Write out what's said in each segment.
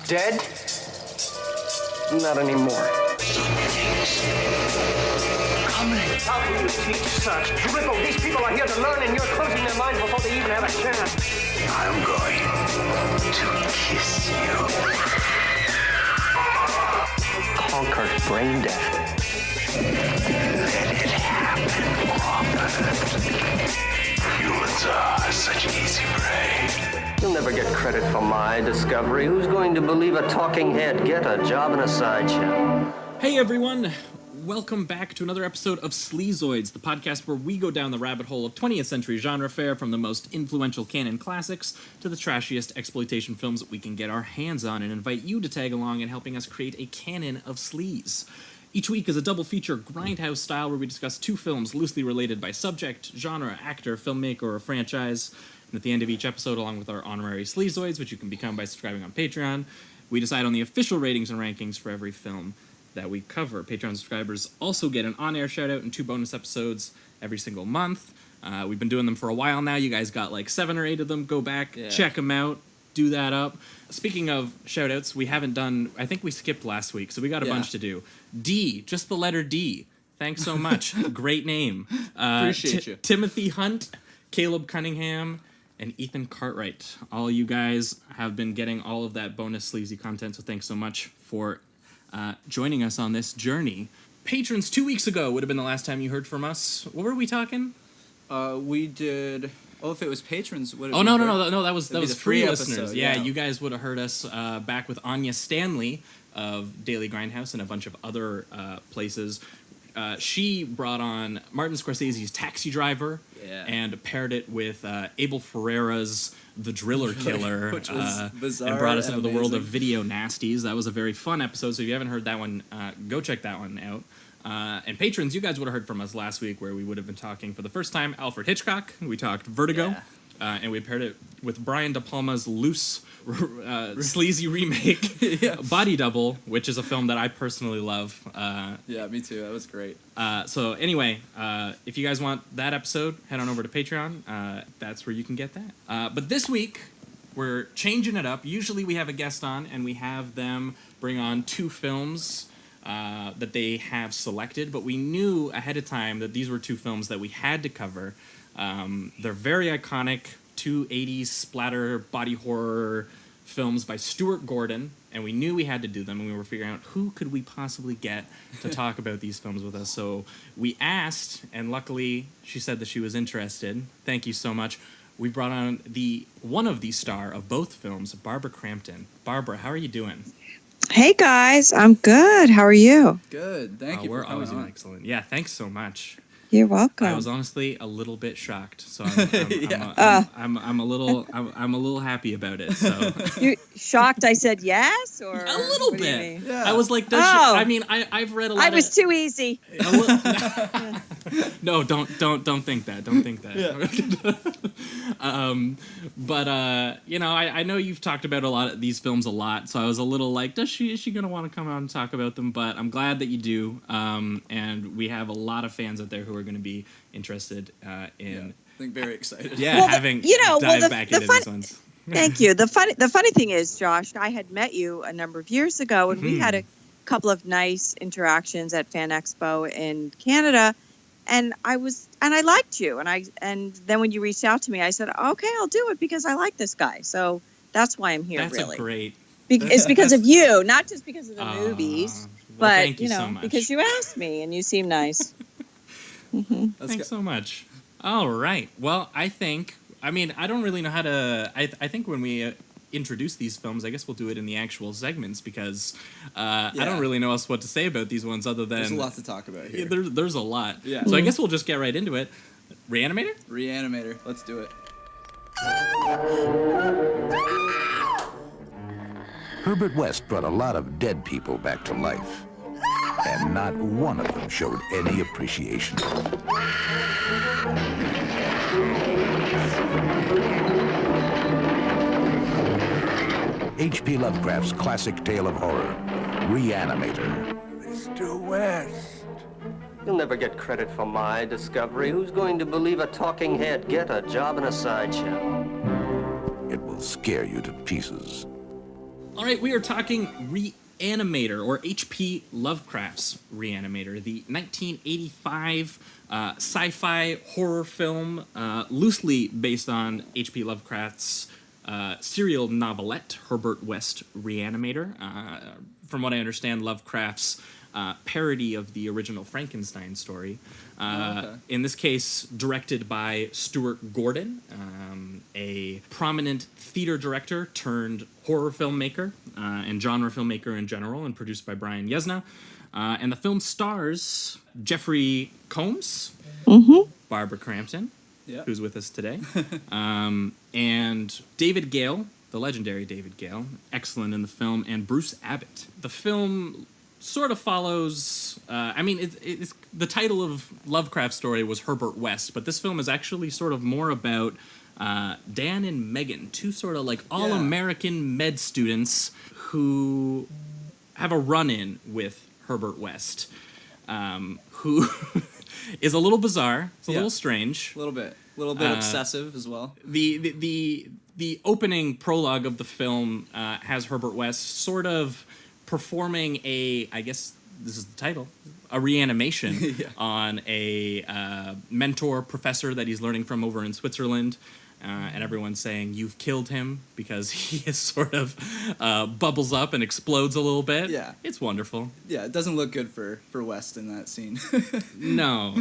Dead? Not anymore. How can you teach such drivel? These people are here to learn, and you're closing their minds before they even have a chance. I'm going to kiss you. Conquered brain death. Let it happen, Robert. Humans are such easy prey. You'll never get credit for my discovery. Who's going to believe a talking head? Get a job in a sideshow. Hey everyone! Welcome back to another episode of Sleazoids, the podcast where we go down the rabbit hole of 20th century genre fare, from the most influential canon classics to the trashiest exploitation films that we can get our hands on, and invite you to tag along in helping us create a canon of sleaze. Each week is a double feature grindhouse style where we discuss two films loosely related by subject, genre, actor, filmmaker, or franchise. And at the end of each episode, along with our honorary Sleazoids, which you can become by subscribing on Patreon, we decide on the official ratings and rankings for every film that we cover. Patreon subscribers also get an on-air shout-out and 2 bonus episodes every single month. We've been doing them for a while now. You guys got like 7 or 8 of them. Go back, check them out, do that up. Speaking of shout-outs, we haven't done... I think we skipped last week, so we got a bunch to do. D, just the letter D. Thanks so much. Great name. Appreciate you. Timothy Hunt, Caleb Cunningham, and Ethan Cartwright. All you guys have been getting all of that bonus sleazy content, so thanks so much for joining us on this journey. Patrons, 2 weeks ago would have been the last time you heard from us. What were we talking? We did... Oh, if it was patrons, would it Oh, no, that was the free free listeners. episode, Yeah, yeah. you guys would have heard us back with Anya Stanley of Daily Grindhouse and a bunch of other places. She brought on Martin Scorsese's Taxi Driver and paired it with Abel Ferreira's The Driller Killer, Which was bizarre and brought us and into the world of amazing. video nasties. That was a very fun episode, so if you haven't heard that one, go check that one out. And patrons, you guys would have heard from us last week where we would have been talking for the first time Alfred Hitchcock. We talked Vertigo. And we paired it with Brian De Palma's loose, sleazy remake, Body Double, which is a film that I personally love. Yeah, me too. That was great. So anyway, if you guys want that episode, head on over to Patreon. That's where you can get that. But this week, we're changing it up. Usually we have a guest on, and we have them bring on 2 films that they have selected. But we knew ahead of time that these were 2 films that we had to cover. They're very iconic, 2 80s splatter body horror films by Stuart Gordon, and we knew we had to do them, and we were figuring out who could we possibly get to talk about these films with us. So we asked, and luckily she said that she was interested. Thank you so much. We brought on one of the star of both films, Barbara Crampton. Barbara, how are you doing? Hey guys, I'm good. How are you? Good. Thank you for We're coming always doing on. excellent. Yeah, thanks so much. You're welcome. I was honestly a little bit shocked, so I'm a little happy about it. So You shocked I said yes, or a little what do you bit. mean? Yeah. I was like, I mean, I've read a lot. I was too easy. No, don't think that. Don't think that. But you know, I know you've talked about a lot of these films a lot, so I was a little like, is she gonna want to come on and talk about them? But I'm glad that you do. And we have a lot of fans out there who are going to be interested in. I think very excited. Well, having dive back into these ones. Thank you. The funny thing is, Josh, I had met you a number of years ago, and we had a couple of nice interactions at Fan Expo in Canada, and I liked you, and then when you reached out to me, I said, okay, I'll do it because I like this guy. So that's why I'm here. That's really. a great. It's because of you, not just because of the movies, well, but thank you so much. because you asked me and you seem nice. Thanks so much. All right. Well, I don't really know how to... I think when we introduce these films, I guess we'll do it in the actual segments because I don't really know else what to say about these ones other than... There's a lot to talk about here. There's a lot. Yeah. So I guess we'll just get right into it. Re-Animator? Re-Animator. Let's do it. Herbert West brought a lot of dead people back to life, and not one of them showed any appreciation. H.P. Lovecraft's classic tale of horror, Re-Animator. Mr. West. You'll never get credit for my discovery. Who's going to believe a talking head? Get a job in a sideshow. It will scare you to pieces. All right, we are talking RE-ANIMATOR, or H.P. Lovecraft's RE-ANIMATOR, the 1985 sci-fi horror film, loosely based on H.P. Lovecraft's serial novelette, Herbert West RE-ANIMATOR. From what I understand, Lovecraft's parody of the original Frankenstein story. In this case, directed by Stuart Gordon, a prominent theater director turned horror filmmaker and genre filmmaker in general, and produced by Brian Yezna. And the film stars Jeffrey Combs, Barbara Crampton, who's with us today, and David Gale, the legendary David Gale, excellent in the film, and Bruce Abbott. The film sort of follows, it's the title of Lovecraft's story was Herbert West, but this film is actually sort of more about Dan and Megan, two sort of like all-American med students who have a run-in with Herbert West, who is a little bizarre, it's a little strange. A little bit obsessive as well. The opening prologue of the film has Herbert West sort of performing I guess this is the title, a reanimation on a mentor professor that he's learning from over in Switzerland. And everyone's saying, you've killed him, because he is sort of bubbles up and explodes a little bit. Yeah. It's wonderful. Yeah, it doesn't look good for West in that scene. No,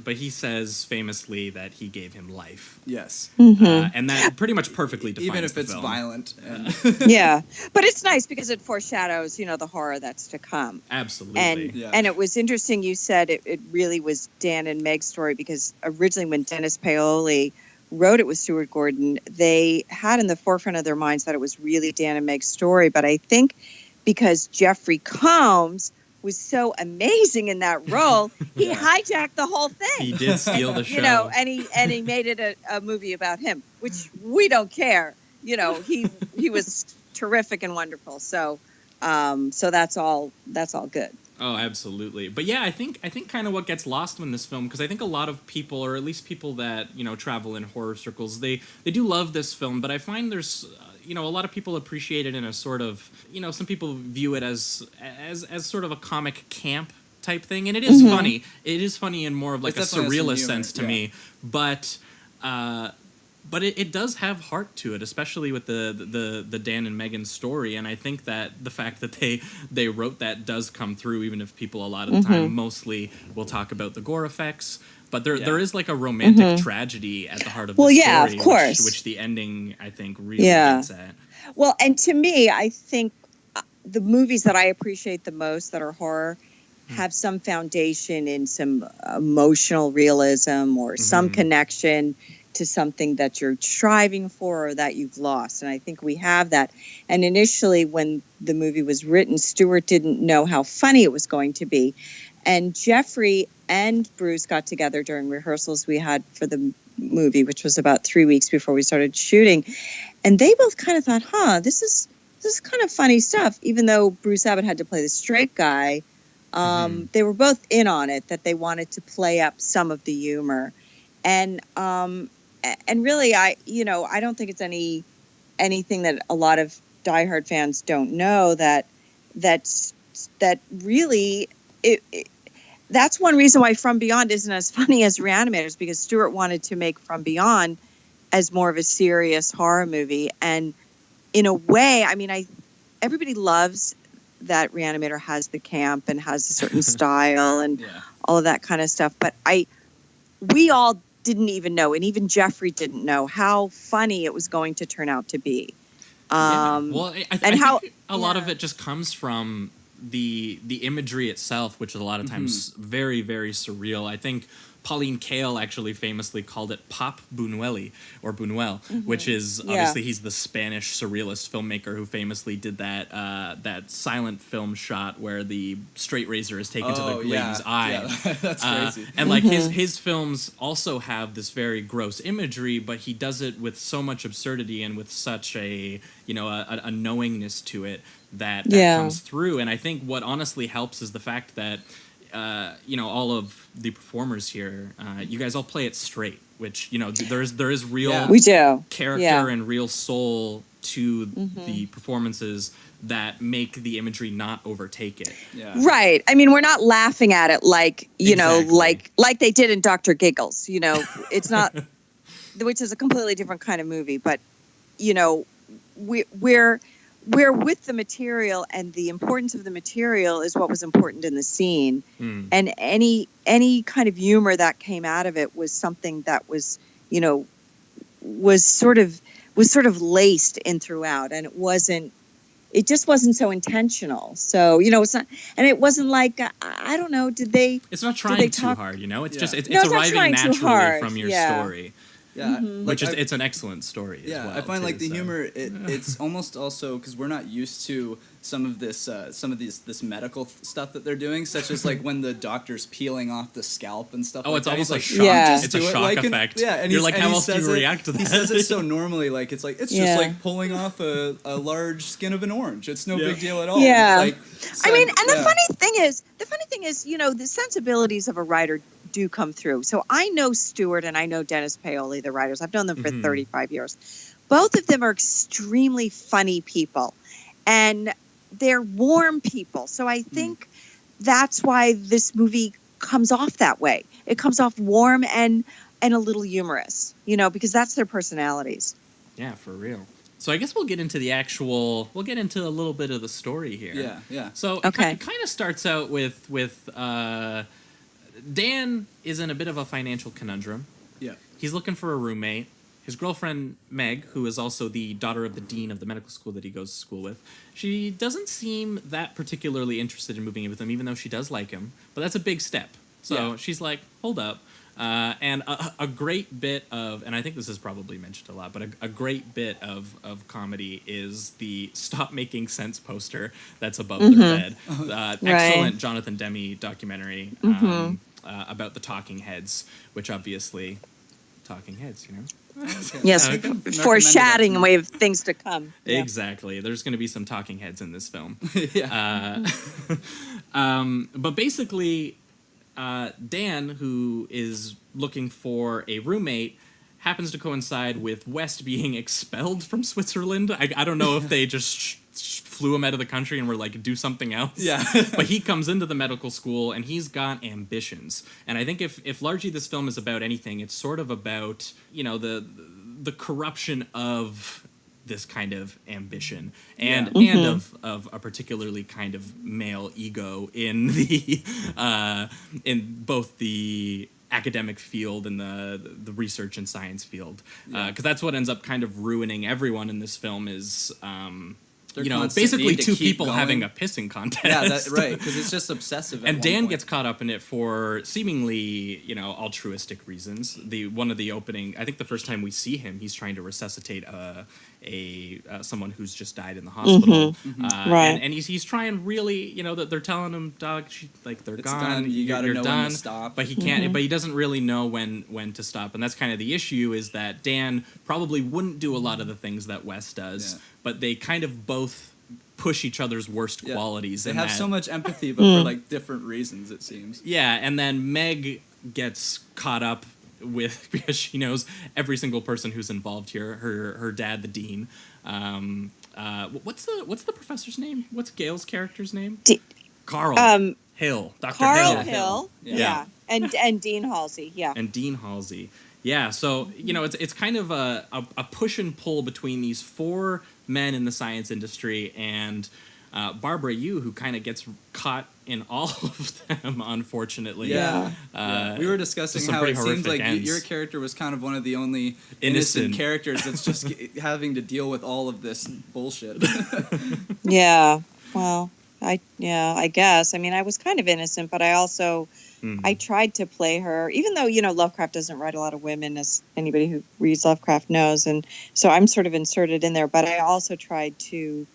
but he says famously that he gave him life. Yes. And that pretty much perfectly defines even if the it's film. violent. And Yeah, but it's nice because it foreshadows, the horror that's to come. Absolutely. And it was interesting you said it really was Dan and Meg's story, because originally when Dennis Paoli wrote it with Stuart Gordon, they had in the forefront of their minds that it was really Dan and Meg's story. But I think because Jeffrey Combs was so amazing in that role, he hijacked the whole thing. He did steal the show. And he made it a movie about him, which we don't care. He was terrific and wonderful. So that's all good. Oh, absolutely. But yeah, I think kind of what gets lost in this film, because I think a lot of people, or at least people that, travel in horror circles, they do love this film, but I find there's, a lot of people appreciate it in a sort of, some people view it as sort of a comic camp type thing, and it is funny. It is funny in more of like a surrealist sense to me, but it does have heart to it, especially with the Dan and Megan story. And I think that the fact that they wrote that does come through, even if people a lot of the time mostly will talk about the gore effects. But there is like a romantic tragedy at the heart of the story, of course. Which the ending, I think, really gets at. Well, and to me, I think the movies that I appreciate the most that are horror have some foundation in some emotional realism or some connection to something that you're striving for or that you've lost. And I think we have that. And initially, when the movie was written, Stuart didn't know how funny it was going to be. And Jeffrey and Bruce got together during rehearsals we had for the movie, which was about 3 weeks before we started shooting. And they both kind of thought, this is kind of funny stuff. Even though Bruce Abbott had to play the straight guy, they were both in on it, that they wanted to play up some of the humor. And really, I don't think it's anything that a lot of diehard fans don't know, that really that's one reason why From Beyond isn't as funny as RE-ANIMATOR, because Stuart wanted to make From Beyond as more of a serious horror movie. And in a way, everybody loves that RE-ANIMATOR has the camp and has a certain style and all of that kind of stuff. But we all didn't even know, and even Jeffrey didn't know how funny it was going to turn out to be. Well, I think a lot of it just comes from the imagery itself, which is a lot of times very, very surreal. I think Pauline Kael actually famously called it Pop Buñuel, which is obviously he's the Spanish surrealist filmmaker who famously did that silent film shot where the straight razor is taken to the lady's eye. Yeah, that's crazy. And like his films also have this very gross imagery, but he does it with so much absurdity and with such a knowingness to it that comes through. And I think what honestly helps is the fact that all of the performers here, you guys all play it straight, which there is real we do. character and real soul to the performances that make the imagery not overtake it. Yeah. Right. I mean, we're not laughing at it like, you know, Exactly. like they did in Dr. Giggles, you know, it's not, which is a completely different kind of movie, but, you know, we're with the material, and the importance of the material is what was important in the scene. And any kind of humor that came out of it was something that was, you know, was sort of laced in throughout, and it just wasn't so intentional. So, you know, it's not, and it wasn't like, I don't know, it's not trying too hard, you know, it's just, it's not arriving trying too naturally hard. from your Yeah. story. Yeah, Which is, it's an excellent story as well. I find like the too, so. humor, it's almost also, because we're not used to some of this medical stuff that they're doing, such as like when the doctor's peeling off the scalp and stuff. Oh, like it's that. almost He's like shock. Yeah. It's a do it shock like effect. and you're he's- like, and how he else do says you it- react to that? He says it so normally, like it's just Yeah. like pulling off a large skin of an orange. It's no big deal at all. Yeah. Like, I mean, and the yeah. funny thing is, you know, the sensibilities of a writer do come through. So I know Stewart and I know Dennis Paoli, the writers. I've known them for 35 years. Both of them are extremely funny people, and they're warm people. So I think that's why this movie comes off that way. It comes off warm and a little humorous, you know, because that's their personalities. Yeah, for real. So I guess we'll get into a little bit of the story here. Yeah. So Okay. it kind of starts out with Dan is in a bit of a financial conundrum. Yeah. He's looking for a roommate. His girlfriend, Meg, who is also the daughter of the dean of the medical school that he goes to school with, she doesn't seem that particularly interested in moving in with him, even though she does like him. But that's a big step. So she's like, hold up. And a great bit of, and I think this is probably mentioned a lot, but a great bit of comedy is the Stop Making Sense poster that's above their bed. Excellent Jonathan Demme documentary about the Talking Heads, which obviously, Talking Heads, you know? Yes, foreshadowing that. way of things to come. Yeah. Exactly. There's going to be some talking heads in this film. Yeah. But basically, Dan, who is looking for a roommate, happens to coincide with West being expelled from Switzerland. I don't know if they just flew him out of the country and were like, do something else. Yeah. But he comes into the medical school and he's got ambitions. And I think if largely this film is about anything, it's sort of about, you know, the corruption of this kind of ambition and of a particularly kind of male ego in the in both the academic field and the research and science field, because that's what ends up kind of ruining everyone in this film is Their you know, constant basically need to two keep people going. having a pissing contest. Yeah, that's right, because it's just obsessive. And Dan gets caught up in it for seemingly, you know, altruistic reasons. One of the opening, I think the first time we see him, he's trying to resuscitate someone who's just died in the hospital. Right. And he's trying really, you know, that they're telling him, dog, they're It's gone. done. You gotta you're know done. when to stop. But he can't. But he doesn't really know when to stop. And that's kind of the issue, is that Dan probably wouldn't do a lot of the things that Wes does, but they kind of both push each other's worst qualities. They in have that. so much empathy, but for like different reasons, it seems. Yeah, and then Meg gets caught up with, because she knows every single person who's involved here. Her dad, the dean. What's the professor's name? What's Gail's character's name? Carl Hill. Dr. Carl Hill. Hill. Yeah. And Dean Halsey. Yeah. And Dean Halsey. Yeah, so, you know, it's kind of a push and pull between these four men in the science industry and Barbara Yu, who kind of gets caught in all of them, unfortunately. Yeah. We were to discussing some how pretty it seems horrific like ends. your character was kind of one of the only Innocent. innocent characters that's just having to deal with all of this bullshit. Yeah. Well, I guess. I mean, I was kind of innocent, but I also I tried to play her, even though, you know, Lovecraft doesn't write a lot of women, as anybody who reads Lovecraft knows, and so I'm sort of inserted in there. But I also tried to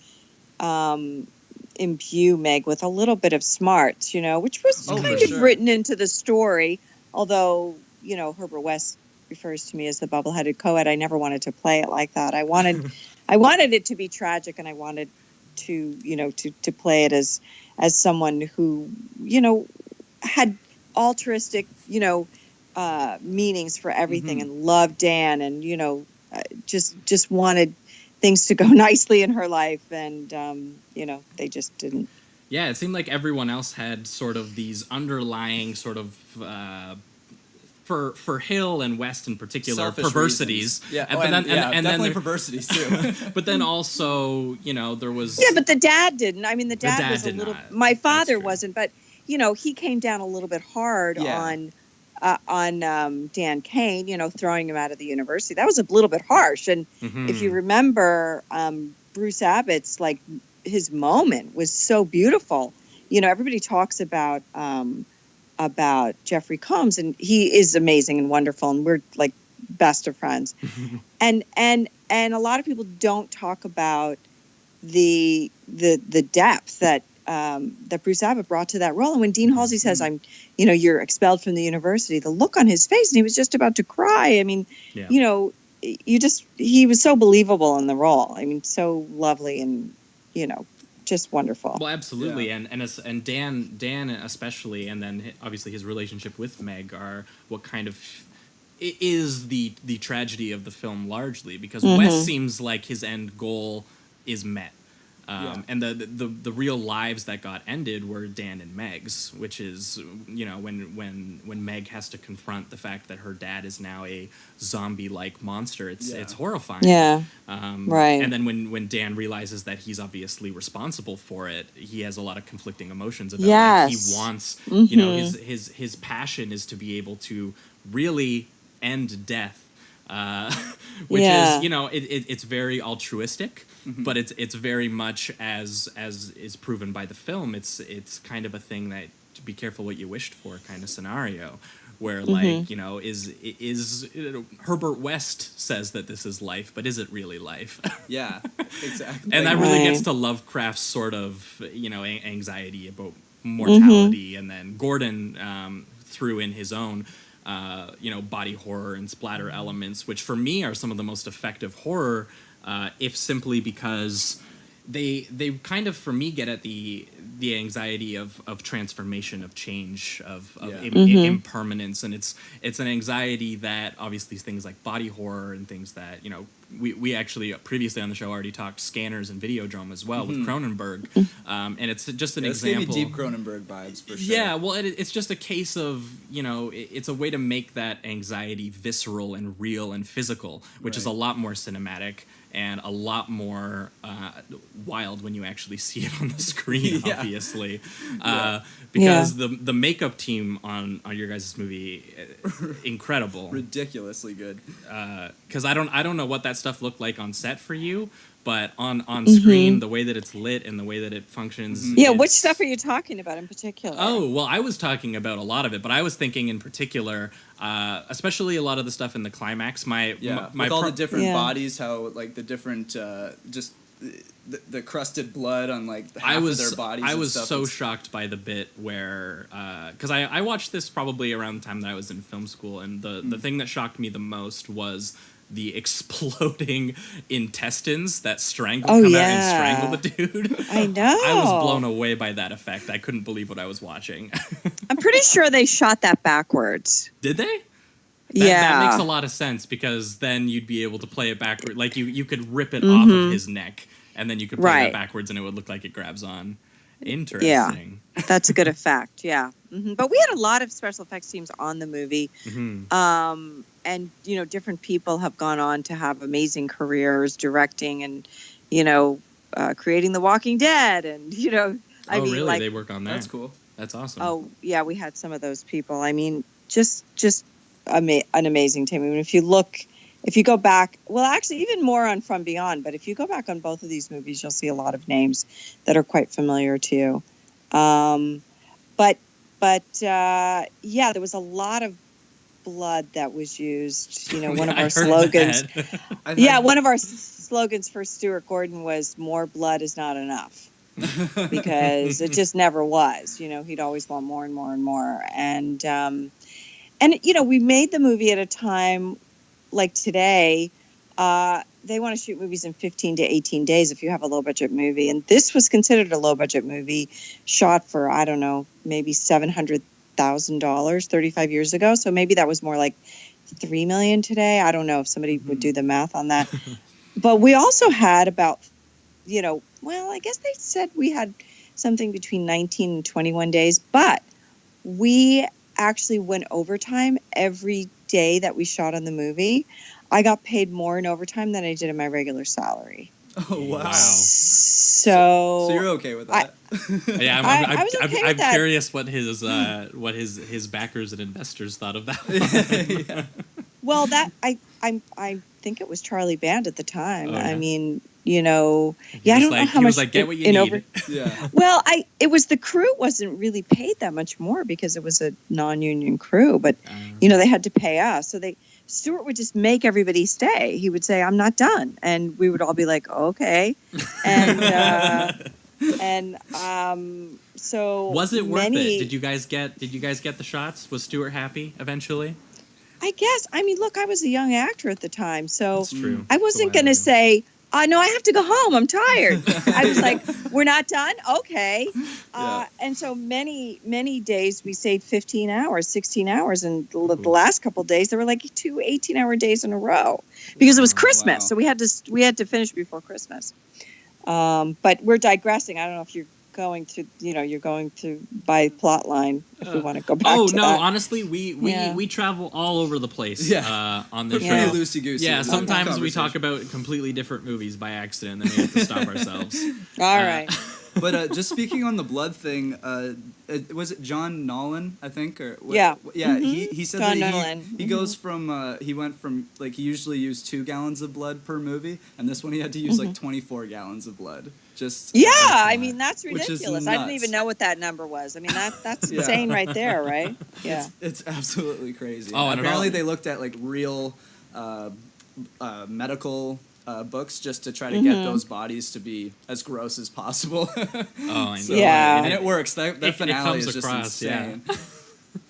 imbue Meg with a little bit of smarts, you know, which was kind of sure. written into the story. Although, you know, Herbert West refers to me as the bubble-headed co-ed. I never wanted to play it like that. I wanted it to be tragic, and I wanted to, you know, to play it as someone who, you know, had altruistic, you know, meanings for everything, and loved Dan, and, you know, just wanted things to go nicely in her life, and they just didn't. Yeah, it seemed like everyone else had sort of these underlying sort of for Hill and West in particular Selfish perversities. reasons. Yeah, and definitely then perversities too. but then also, there was Yeah, but the dad didn't. I mean, the dad was a did little. not. My father That's true. wasn't, but he came down a little bit hard on Dan Kane. Throwing him out of the university. That was a little bit harsh. And if you remember, Bruce Abbott's his moment was so beautiful. Everybody talks about Jeffrey Combs, and he is amazing and wonderful, and we're like best of friends. and a lot of people don't talk about the depth that Bruce Abbott brought to that role. And when Dean Halsey says, you're expelled from the university, the look on his face, and he was just about to cry. I mean, he was so believable in the role. I mean, so lovely and, just wonderful. Well, absolutely. Yeah. And Dan especially, and then obviously his relationship with Meg are what kind of is the tragedy of the film largely, because Wes seems like his end goal is met. And the real lives that got ended were Dan and Meg's, which is, when Meg has to confront the fact that her dad is now a zombie-like monster, it's horrifying. Yeah, right. And then when Dan realizes that he's obviously responsible for it, he has a lot of conflicting emotions about it. He wants, his passion is to be able to really end death, which is, it's very altruistic. But it's very much as is proven by the film. It's kind of a thing that, to be careful what you wished for kind of scenario, where is Herbert West says that this is life, but is it really life? Yeah, exactly. And that really gets to Lovecraft's sort of anxiety about mortality, and then Gordon threw in his own body horror and splatter elements, which for me are some of the most effective horror. If simply because they kind of, for me, get at the anxiety of transformation, of change, of impermanence, and it's an anxiety that obviously things like body horror and things that we actually previously on the show already talked Scanners and Videodrome as well with Cronenberg, and it's just an example. This gave me deep Cronenberg vibes for sure. Yeah, well, it's just a case of it's a way to make that anxiety visceral and real and physical, which is a lot more cinematic and a lot more wild when you actually see it on the screen, obviously. Because the makeup team on your guys' movie, incredible. Ridiculously good. Because I don't know what that stuff looked like on set for you, but on screen, the way that it's lit and the way that it functions. Yeah, which stuff are you talking about in particular? Oh, well, I was talking about a lot of it, but I was thinking in particular, especially a lot of the stuff in the climax. With all the different bodies, how the different just the crusted blood on half of their bodies. I was so shocked by the bit where because I watched this probably around the time that I was in film school, and the thing that shocked me the most was the exploding intestines that come out and strangle the dude. I know. I was blown away by that effect. I couldn't believe what I was watching. I'm pretty sure they shot that backwards. Did they? Yeah. That makes a lot of sense, because then you'd be able to play it backward. Like you could rip it off of his neck, and then you could play it backwards, and it would look like it grabs on. Interesting. Yeah, that's a good effect. Yeah. But we had a lot of special effects teams on the movie. And, different people have gone on to have amazing careers directing and, creating The Walking Dead. And, I mean, really? They work on that? That's cool. That's awesome. Oh, yeah, we had some of those people. I mean, just an amazing team. I mean, if you go back, well, actually, even more on From Beyond, but if you go back on both of these movies, you'll see a lot of names that are quite familiar to you. But there was a lot of blood that was used. One of our slogans. One of our slogans for Stuart Gordon was "More blood is not enough," because it just never was. He'd always want more and more and more. And we made the movie at a time like today. They want to shoot movies in 15 to 18 days if you have a low budget movie, and this was considered a low budget movie, shot for I don't know, maybe $700,000 35 years ago. So maybe that was more like $3 million today. I don't know if somebody would do the math on that. But we also had about, I guess they said we had something between 19 and 21 days, but we actually went overtime every day that we shot on the movie. I got paid more in overtime than I did in my regular salary. Oh, wow. So you're okay with that? Yeah, I was okay with I'm that. curious what his backers and investors thought of that. Yeah. Well, that I think it was Charlie Band at the time. Oh, yeah. I mean, I He don't was know like- how he much was like, "Get what you need." Yeah. Well, it was the crew wasn't really paid that much more because it was a non-union crew, but they had to pay us. So Stuart would just make everybody stay. He would say, "I'm not done," and we would all be like, "Okay," and so Was it worth it? Did you guys get the shots? Was Stuart happy eventually? I guess. I mean, look, I was a young actor at the time, so That's true. I wasn't going to say, no, I have to go home. I'm tired. I was like, we're not done? Okay. And so many, many days we stayed 15 hours, 16 hours. And the last couple of days, there were like 2 18-hour days in a row because it was Christmas. Wow. So we had to finish before Christmas. But we're digressing. I don't know if you're going through by plot line if we want to go back to that. Honestly, we travel all over the place on this We're show. pretty loosey-goosey. Yeah, in the sometimes we conversation. talk about completely different movies by accident, and then we have to stop ourselves. All right. But just speaking on the blood thing, was it John Nolan, I think? Or what? Yeah. Yeah, Mm-hmm. he said John that Nolan. he goes from, he went from, like, he usually used 2 gallons of blood per movie, and this one he had to use, like, 24 gallons of blood. Just Yeah, I mean, that's Which is ridiculous. I didn't nuts. even know what that number was. I mean, that's Yeah. insane right there, right? Yeah. It's absolutely crazy. Oh, and apparently they looked at, like, real medical books just to try to get those bodies to be as gross as possible. Oh, I know. Yeah. And it works. That It finale comes is just across, yeah. insane.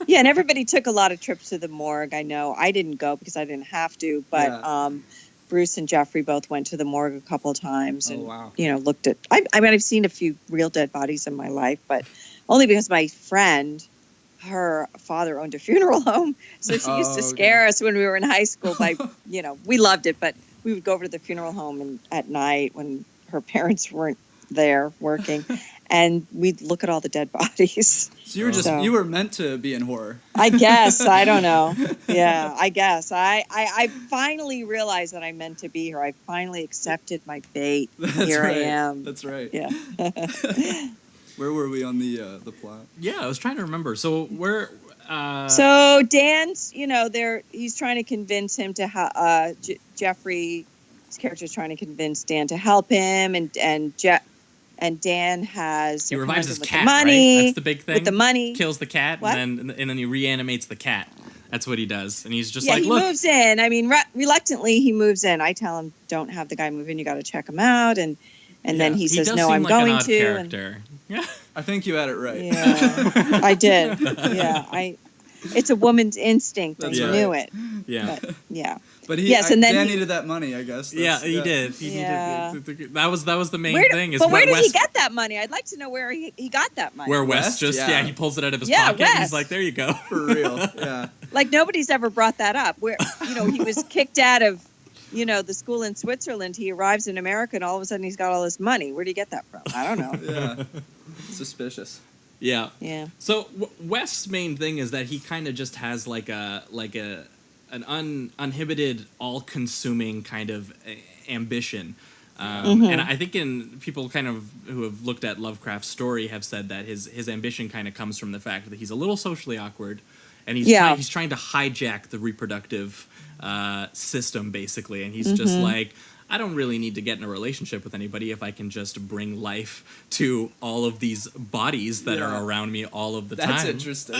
Yeah, and everybody took a lot of trips to the morgue. I know I didn't go because I didn't have to, but Yeah. Bruce and Jeffrey both went to the morgue a couple of times and wow. looked at. I mean, I've seen a few real dead bodies in my life, but only because my friend, her father owned a funeral home, so she used to scare us when we were in high school. By we loved it, but we would go over to the funeral home at night when her parents weren't there working, and we'd look at all the dead bodies. So you were meant to be in horror. I guess. I don't know. Yeah, I guess. I finally realized that I meant to be here. I finally accepted my fate. Here right. I am. That's right. Yeah. Where were we on the plot? Yeah, I was trying to remember. So we're So Dan's, he's trying to convince him to Jeffrey's character's trying to convince Dan to help him, and Dan has he revives his with cat. the money. Right? That's the big thing. With the money, kills the cat, What? and then he reanimates the cat. That's what he does, and he's just yeah, like, he look. moves in. I mean, reluctantly he moves in. I tell him, don't have the guy move in. You got to check him out, and then he says, does no, seem I'm like going an odd to. character. Yeah. I think you had it right. Yeah, I did. Yeah, it's a woman's instinct. That's I right. knew it. Yeah. But, yeah. But Yes, and then Dan he- needed that money, I guess. Yeah, he did. He Yeah. needed, that was the main Where, thing. Is but where did West, he get that money? I'd like to know where he got that money. Where Wes West? just Yeah. he pulls it out of his Yeah, pocket. And he's West. like, there you go. For real. Yeah. Like nobody's ever brought that up. Where he was kicked out of the school in Switzerland. He arrives in America, and all of a sudden he's got all this money. Where did he get that from? I don't know. Yeah. Suspicious. Yeah. Yeah. So West's main thing is that he kind of just has like an uninhibited, all-consuming kind of ambition. And I think people kind of who have looked at Lovecraft's story have said that his ambition kind of comes from the fact that he's a little socially awkward, and he's trying to hijack the reproductive system basically, and he's just like, I don't really need to get in a relationship with anybody if I can just bring life to all of these bodies that are around me all of the time. That's interesting.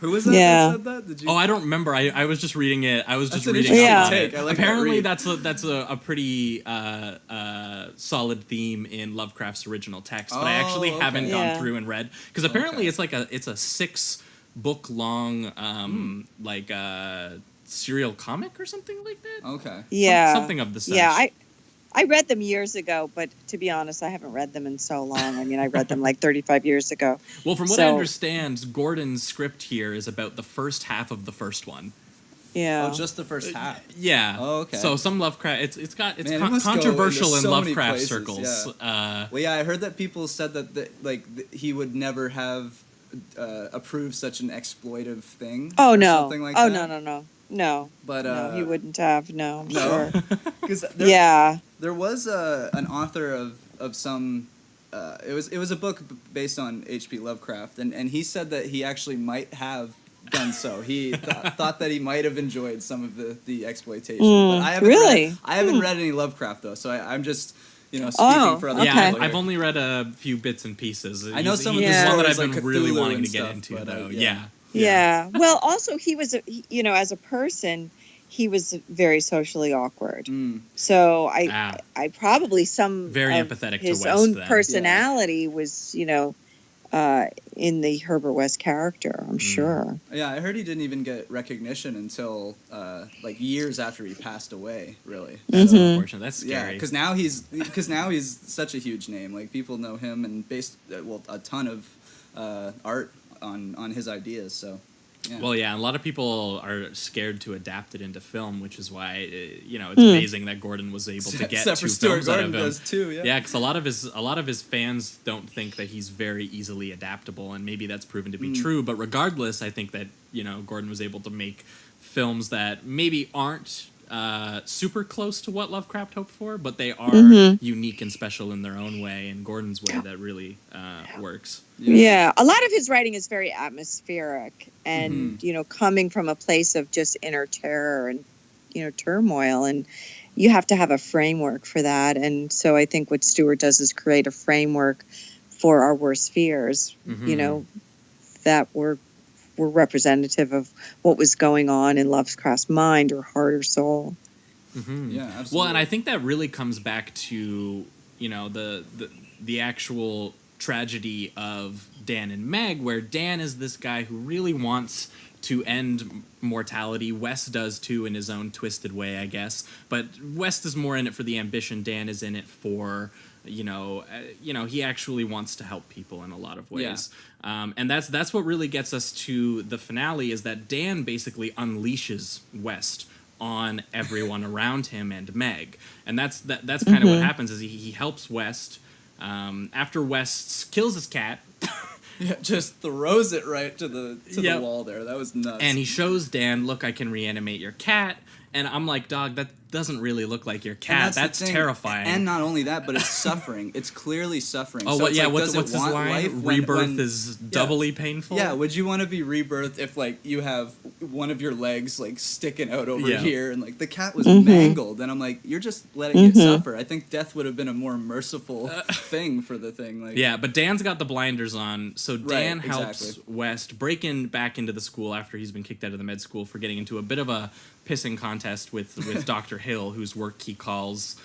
Who was that Yeah. that said that? Did you? Oh, I don't remember. I was just reading it. I was just an reading interesting up on take. it. I like that Apparently, read. that's a pretty solid theme in Lovecraft's original text, but I actually okay. haven't gone Yeah. through and read because apparently it's a 6-book long serial comic or something like that. Okay. Yeah. Something of the such. Yeah, I read them years ago, but to be honest, I haven't read them in so long. I mean, I read them like 35 years ago. Well, from what I So- understand, Gordon's script here is about the first half of the first one. Yeah. Oh, just the first half. Yeah. Oh, okay. So some Lovecraft, it's Man, it must go controversial into in so many Lovecraft places, circles. Well, yeah, I heard that people said that he would never have approved such an exploitive thing. Oh or no. Something like Oh that. no. But no, he wouldn't have. No, I'm no, sure. because Yeah. there was an author of some. It was a book based on H.P. Lovecraft, and he said that he actually might have done so. He thought that he might have enjoyed some of the exploitation. But I haven't really? I haven't read any Lovecraft though, so I'm just speaking Oh, for other okay. Yeah, people. I've only read a few bits and pieces. I know some of he's the one that stories, I've been like really Cthulhu wanting and to get stuff, into, but, though. yeah. Yeah. Well, also he was, as a person, he was very socially awkward. So I probably some Very of empathetic to his West, own then. personality was, in the Herbert West character. I'm sure. Yeah, I heard he didn't even get recognition until like years after he passed away. Really, That's unfortunate. That's yeah, scary. because now he's such a huge name. Like people know him and based a ton of art on his ideas. So. Yeah. Well, yeah, a lot of people are scared to adapt it into film, which is why it's amazing that Gordon was able to get Except for two Stuart films out Gordon of him. does too, yeah. Yeah, because a lot of his fans don't think that he's very easily adaptable, and maybe that's proven to be true. But regardless, I think that Gordon was able to make films that maybe aren't super close to what Lovecraft hoped for, but they are unique and special in their own way, in Gordon's way that really works. Yeah, a lot of his writing is very atmospheric and, coming from a place of just inner terror and, turmoil. And you have to have a framework for that. And so I think what Stewart does is create a framework for our worst fears, that were representative of what was going on in Lovecraft's mind or heart or soul. Yeah, absolutely. Well, and I think that really comes back to, the actual tragedy of Dan and Meg, where Dan is this guy who really wants to end mortality. West does too, in his own twisted way, I guess. But West is more in it for the ambition. Dan is in it for, he actually wants to help people in a lot of ways. Yeah. And that's what really gets us to the finale, is that Dan basically unleashes West on everyone around him and Meg. And that's kind of what happens, is he helps West. After West kills his cat, yeah, just throws it right to the wall there. That was nuts. and he shows Dan, look, I can reanimate your cat. And I'm like, dog, that doesn't really look like your cat. That's terrifying. And not only that, but it's suffering. It's clearly suffering. Oh, So what? it's Yeah, like, what's does it his want line? life Rebirth is doubly painful. Yeah, would you want to be rebirthed if you have one of your legs sticking out over here, and the cat was mangled, and I'm like, you're just letting it suffer. I think death would have been a more merciful thing for the thing. Yeah, but Dan's got the blinders on, so Dan helps exactly. West break back into the school after he's been kicked out of the med school for getting into a bit of a pissing contest with Dr. Hill, whose work he calls,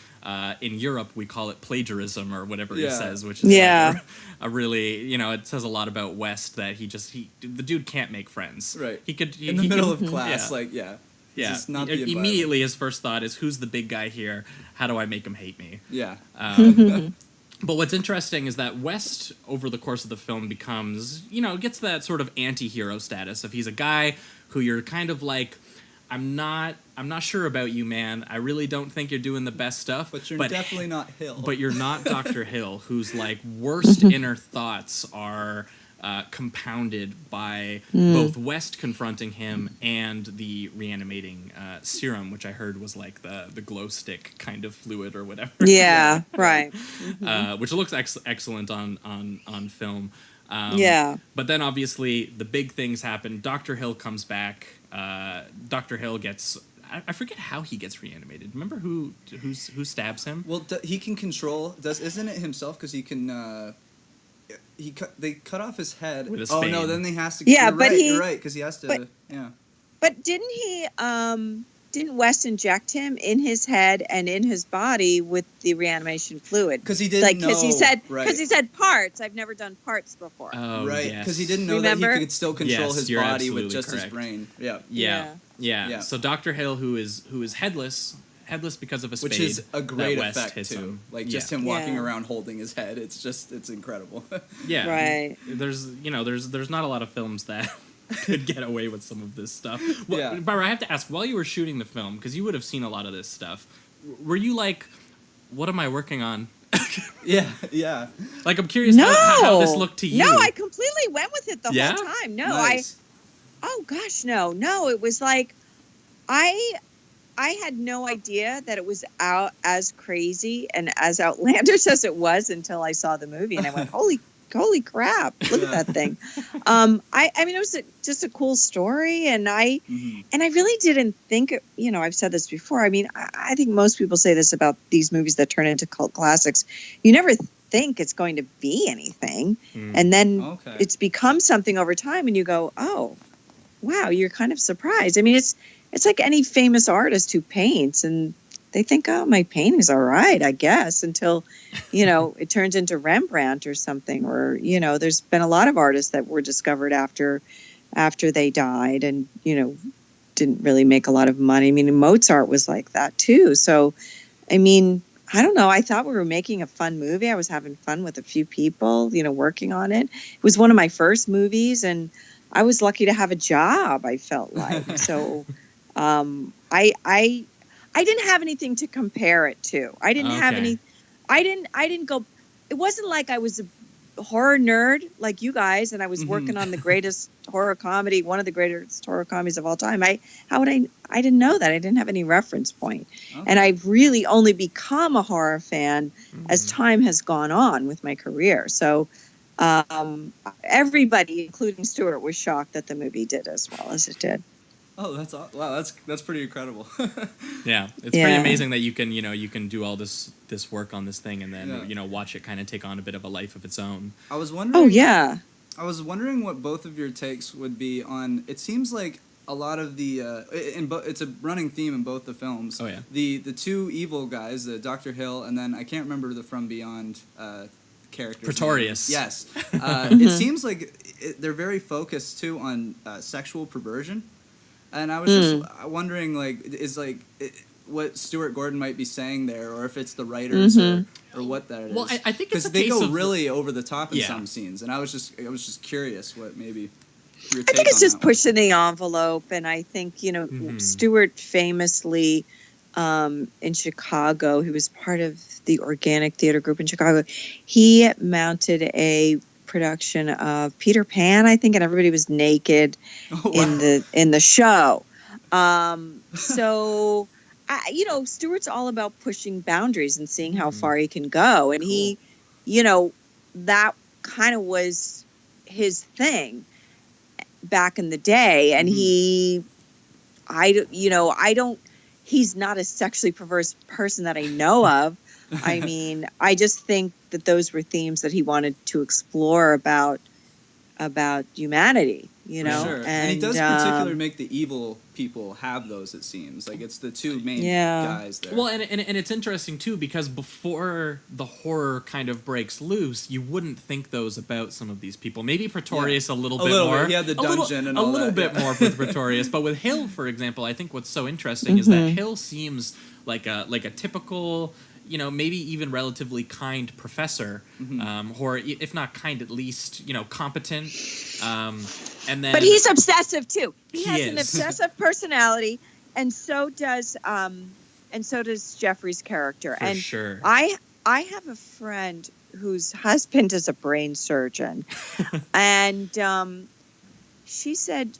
in Europe we call it plagiarism or whatever he says, which is a really, it says a lot about West, that the dude can't make friends. Right. He could in the middle of class, Yeah. Just not the Immediately his first thought is, who's the big guy here? How do I make him hate me? Yeah. But what's interesting is that West, over the course of the film, becomes, gets that sort of anti-hero status. If he's a guy who you're kind of like, I'm not sure about you, man. I really don't think you're doing the best stuff. But you're definitely not Hill. But you're not Dr. Hill, whose worst inner thoughts are compounded by both West confronting him and the reanimating serum, which I heard was the glow stick kind of fluid or whatever. Yeah, right. Which looks excellent on film. But then obviously the big things happen. Dr. Hill comes back. Dr. Hill gets... I forget how he gets reanimated. Remember who stabs him? Well, he can control... Isn't it himself? Because he can... They cut off his head. With a Oh, spade. no, then they has to... Yeah, you're but right, he... You're right, because he has to... But didn't he... Didn't West inject him in his head and in his body with the reanimation fluid? Because he didn't know. Because he said, right. Parts. I've never done parts before. Oh, right, yes. because he didn't know that he could still control Yes, his you're body with absolutely just his correct. brain. Yeah. So Dr. Hill, who is headless because of a spade, which is a great that West effect hits too. him. Just him walking Yeah. around holding his head. It's incredible. Yeah. Right. There's not a lot of films that could get away with some of this stuff. Well, Yeah. Barbara, I have to ask, while you were shooting the film, because you would have seen a lot of this stuff, were you like, what am I working on? Yeah. Like, I'm curious how this looked to you. No, I completely went with it the Yeah? whole time. No, Nice. oh gosh, no. It was like, I had no idea that it was out as crazy and as outlandish as it was until I saw the movie, and I went, holy crap, look at that thing. I mean, it was just a cool story, and I really didn't think, I've said this before. I mean, I think most people say this about these movies that turn into cult classics. You never think it's going to be anything, and then it's become something over time, and you go, oh, wow, you're kind of surprised. I mean, it's like any famous artist who paints, and they think, oh, my painting's all right, I guess, until, it turns into Rembrandt or something. Or, there's been a lot of artists that were discovered after they died and, didn't really make a lot of money. I mean, Mozart was like that too. So, I mean, I don't know. I thought we were making a fun movie. I was having fun with a few people, working on it. It was one of my first movies, and I was lucky to have a job, I felt like. So, I didn't have anything to compare it to. I didn't have any. I didn't go. It wasn't like I was a horror nerd like you guys, and I was working on the greatest horror comedy, one of the greatest horror comedies of all time. I didn't know that. I didn't have any reference point, and I've really only become a horror fan as time has gone on with my career. So. Everybody, including Stuart, was shocked that the movie did as well as it did. Oh, that's pretty incredible. Yeah, it's pretty amazing that you can do all this work on this thing and then watch it kind of take on a bit of a life of its own. I was wondering. Oh yeah. I was wondering what both of your takes would be on. It seems like a lot of the it's a running theme in both the films. Oh yeah. The two evil guys, the Dr. Hill, and then I can't remember the From Beyond characters. Pretorius. Yes. It seems like they're very focused too on sexual perversion. And I was just wondering, what Stuart Gordon might be saying there, or if it's the writers or what that is. Well, I think it's a they case go of really over the top in some scenes, and I was just curious what maybe. Your I take think it's on just that one. pushing the envelope, and I think Stuart famously in Chicago, he was part of the Organic Theater Group in Chicago. He mounted a production of Peter Pan, I think, and everybody was naked in the show. So, Stuart's all about pushing boundaries and seeing how far he can go, and he, that kind of was his thing back in the day, and he's not a sexually perverse person that I know of. I mean, I just think that those were themes that he wanted to explore about humanity, Sure. And he does particularly make the evil people have those, it seems. Like, it's the two main guys there. Well, and it's interesting, too, because before the horror kind of breaks loose, you wouldn't think those about some of these people. Maybe Pretorius a little bit more. He had the dungeon and all that. A little bit more with Pretorius. But with Hill, for example, I think what's so interesting is that Hill seems like a typical... maybe even relatively kind professor, or if not kind, at least, competent. And then, but he's obsessive too. He has is. an obsessive personality, and so does Jeffrey's character. For sure. I have a friend whose husband is a brain surgeon, and she said,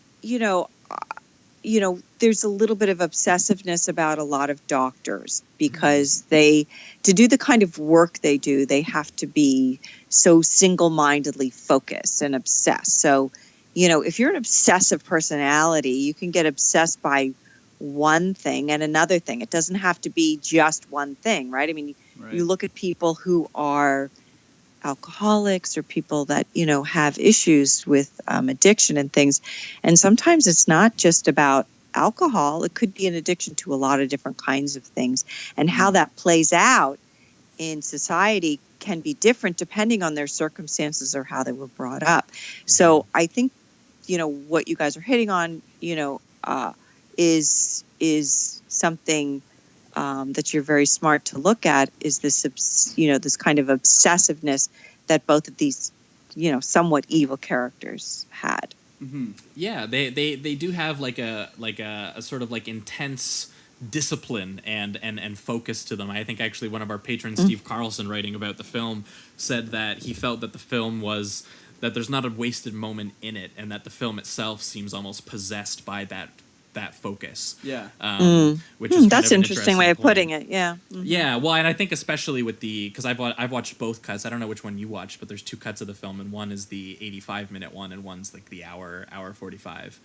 there's a little bit of obsessiveness about a lot of doctors because to do the kind of work they do, they have to be so single-mindedly focused and obsessed. So, if you're an obsessive personality, you can get obsessed by one thing and another thing. It doesn't have to be just one thing, right? I mean, you look at people who are alcoholics or people that, have issues with addiction and things. And sometimes it's not just about alcohol. It could be an addiction to a lot of different kinds of things. And how that plays out in society can be different depending on their circumstances or how they were brought up. So I think, what you guys are hitting on, is something that you're very smart to look at, is this, this kind of obsessiveness that both of these, somewhat evil characters had. Yeah, they do have like a sort of like intense discipline and focus to them. I think actually one of our patrons, Steve Carlson, writing about the film, said that he felt that the film was that there's not a wasted moment in it, and that the film itself seems almost possessed by that focus. Yeah. Which is that's kind an of interesting way of point. putting it. Yeah. Yeah, well, and I think especially with because I've watched both cuts. I don't know which one you watched, but there's 2 cuts of the film, and one is the 85-minute one, and one's like the hour 45.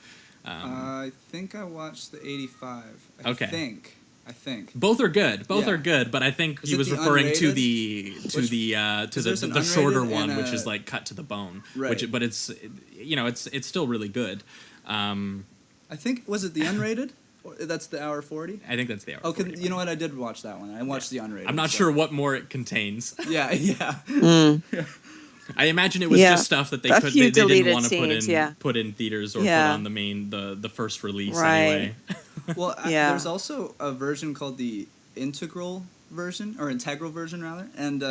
I think I watched the 85. Okay. I think. Both are good. Both Yeah. are good, but I think Is he it was the referring to unrated? the shorter unrated one, and which is like cut to the bone. Right. But it's it's still really good. I think, was it the unrated? Or that's the hour 40? I think that's the hour. Okay, 40 you know what? I did watch that one. I watched the unrated. I'm not so- sure what more it contains. Yeah, yeah. I imagine it was Yeah. just stuff that they A could few they didn't deleted want to scenes, put in theaters or Yeah. put on the first release Right. anyway. Well, Yeah. there's also a version called the integral version, or integral version rather, and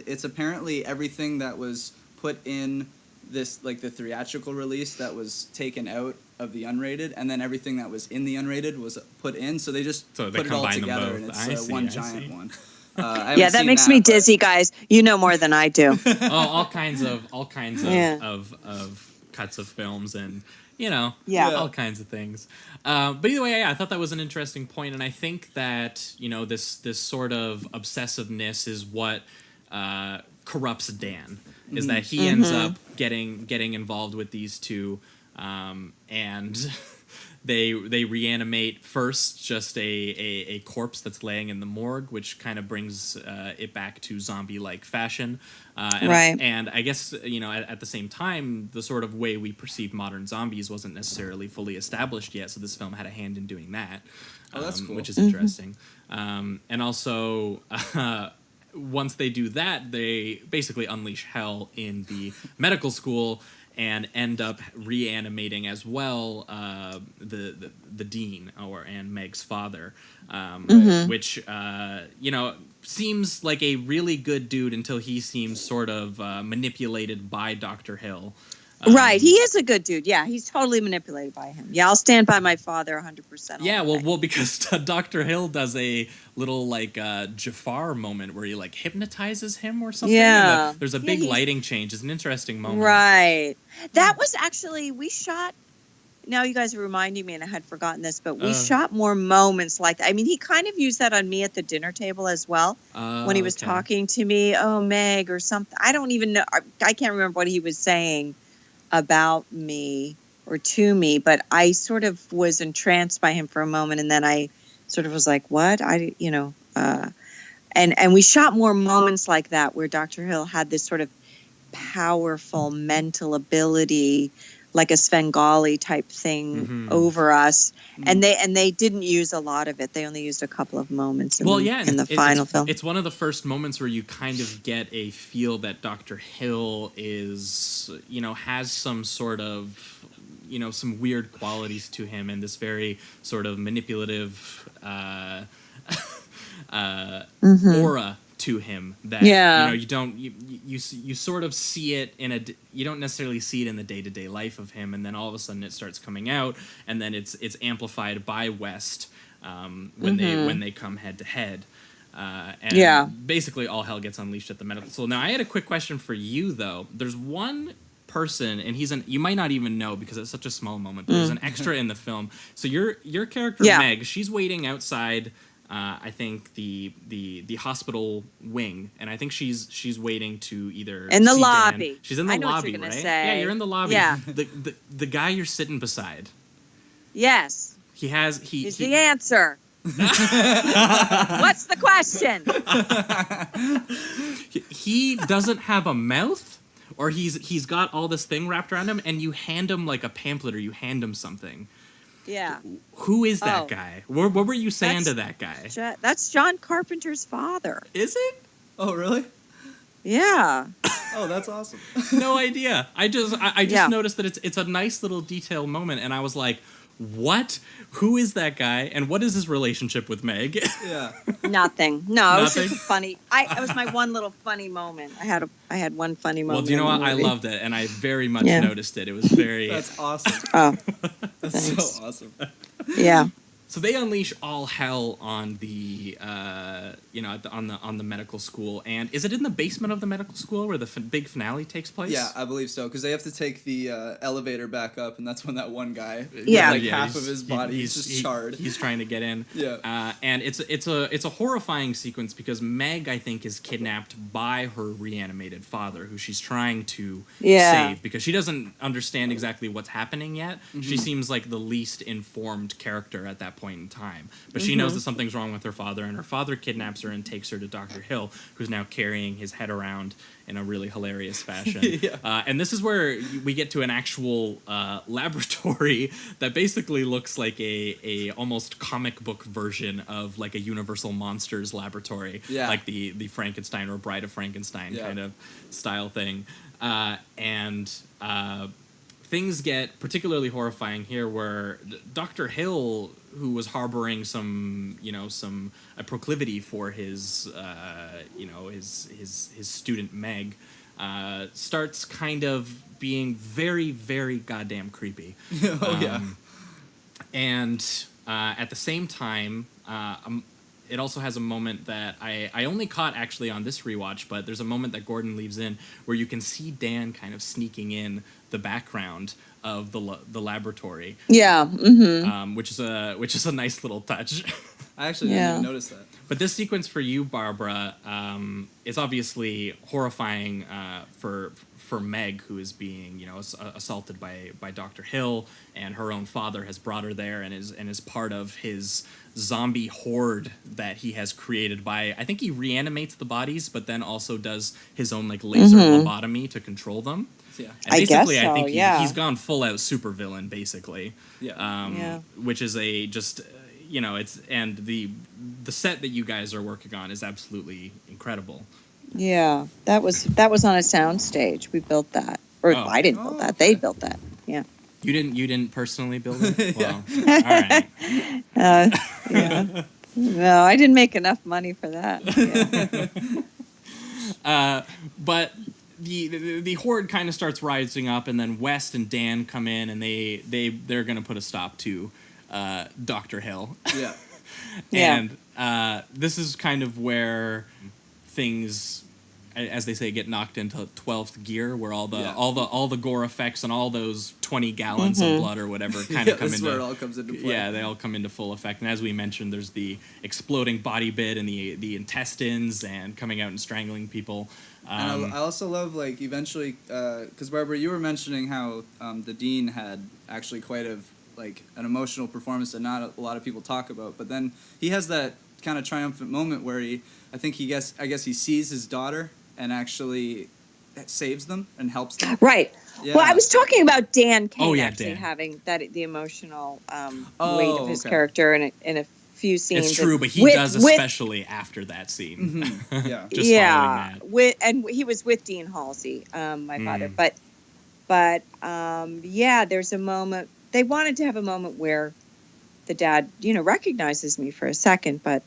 it's apparently everything that was put in this, like the theatrical release, that was taken out of the unrated, and then everything that was in the unrated was put in. So they just So they put it all combine them together, both. and I it's see, one I giant see. one. Yeah, that makes me dizzy, guys. You know more than I do. all kinds of Yeah. of cuts of films, and Yeah. all kinds of things. But either way, yeah, I thought that was an interesting point, and I think that this sort of obsessiveness is what corrupts Dan. Is that he ends up getting involved with these two, and they reanimate first just a corpse that's laying in the morgue, which kind of brings it back to zombie-like fashion. Right. And I guess, at the same time, the sort of way we perceive modern zombies wasn't necessarily fully established yet, so this film had a hand in doing that. Oh, that's cool. Which is interesting. And also, once they do that, they basically unleash hell in the medical school and end up reanimating as well the dean and Meg's father, which seems like a really good dude until he seems sort of manipulated by Dr. Hill. Right, he is a good dude. Yeah, he's totally manipulated by him. Yeah, I'll stand by my father 100%. Yeah, well, because Dr. Hill does a little like Jafar moment where he like hypnotizes him or something. Yeah. And there's a big lighting change. It's an interesting moment. Right. That was actually, we shot, now you guys are reminding me and I had forgotten this, but we shot more moments like that. I mean, he kind of used that on me at the dinner table as well when he was talking to me, Meg or something. I don't even know. I can't remember what he was saying about me or to me, but I sort of was entranced by him for a moment, and then I sort of was like, what? And we shot more moments like that where Dr. Hill had this sort of powerful mental ability, like a Svengali type thing over us, and they didn't use a lot of it. They only used a couple of moments in the final film. It's one of the first moments where you kind of get a feel that Dr. Hill is, has some sort of, some weird qualities to him, and this very sort of manipulative aura to him that you sort of see it you don't necessarily see it in the day-to-day life of him, and then all of a sudden it starts coming out, and then it's amplified by West when they come head to head, and basically all hell gets unleashed at the medical school. Now I had a quick question for you though. There's one person, and you might not even know because it's such a small moment, but there's an extra in the film. So your character Meg, she's waiting outside I think the hospital wing, and I think she's waiting to either in the see lobby. Dan. She's in the I know lobby, what you're gonna right? say. Yeah, you're in the lobby. Yeah. The guy you're sitting beside. Yes. He's the answer. What's the question? He doesn't have a mouth, or he's got all this thing wrapped around him, and you hand him like a pamphlet, or you hand him something. Yeah. Who is that guy? What were you saying to that guy? That's John Carpenter's father. Is it? Oh, really? Yeah. Oh, that's awesome. No idea. I just noticed that it's a nice little detailed moment, and I was like, what? Who is that guy? And what is his relationship with Meg? Yeah. Nothing. No, it was Nothing? just a funny. It was my one little funny moment. I had one funny moment. Well, do you know in what? the I movie. loved it, and I very much Yeah. noticed it. It was very... That's awesome. Oh, That's thanks. so awesome. Yeah. So they unleash all hell on the, on the medical school. And is it in the basement of the medical school where the big finale takes place? Yeah, I believe so, because they have to take the elevator back up, and that's when that one guy, Yeah. like half of his body, he's just charred. He's trying to get in. Yeah. And it's a horrifying sequence because Meg, I think, is kidnapped by her reanimated father, who she's trying to save because she doesn't understand exactly what's happening yet. She seems like the least informed character at that point in time, but she knows that something's wrong with her father, and her father kidnaps her and takes her to Dr. Hill, who's now carrying his head around in a really hilarious fashion. And this is where we get to an actual laboratory that basically looks like a almost comic book version of like a Universal Monsters laboratory, like the Frankenstein or Bride of Frankenstein kind of style thing. Things get particularly horrifying here, where Dr. Hill, who was harboring a proclivity for his student Meg, starts kind of being very, very goddamn creepy. And at the same time, it also has a moment that I only caught actually on this rewatch, but there's a moment that Gordon leaves in where you can see Dan kind of sneaking in the background of the laboratory. Yeah. Mm-hmm. Which is a nice little touch. I actually didn't even notice that. But this sequence for you, Barbara, is obviously horrifying for Meg, who is being assaulted by Dr. Hill, and her own father has brought her there and is part of his zombie horde that he has created by, I think he reanimates the bodies, but then also does his own like laser lobotomy to control them. Yeah. And basically, I guess so, I think yeah. he's gone full out supervillain, basically. Which is and the set that you guys are working on is absolutely incredible. Yeah, that was on a sound stage. We built that, or I didn't build that. They built that. Yeah. You didn't personally build it? Well, all right. Yeah. No, I didn't make enough money for that. Yeah. But the horde kind of starts rising up, and then West and Dan come in, and they're going to put a stop to Dr. Hill. Yeah. And this is kind of where things, as they say, get knocked into 12th gear, where all the gore effects and all those 20 gallons of blood or whatever kind of come this is into. where it all comes into play. Yeah, they all come into full effect. And as we mentioned, there's the exploding body bit and the intestines and coming out and strangling people. And I also love, like, eventually, because Barbara, you were mentioning how the Dean had actually quite an emotional performance that not a lot of people talk about, but then he has that kind of triumphant moment where I guess he sees his daughter and actually saves them and helps them. Right. Yeah. Well, I was talking about Dan Kane actually Dan. having the emotional weight of his character in a few scenes. It's true, but he does especially after that scene. Mm-hmm. Yeah. Just following that. And he was with Dean Halsey, my father. But there's a moment. They wanted to have a moment where the dad, recognizes me for a second, but,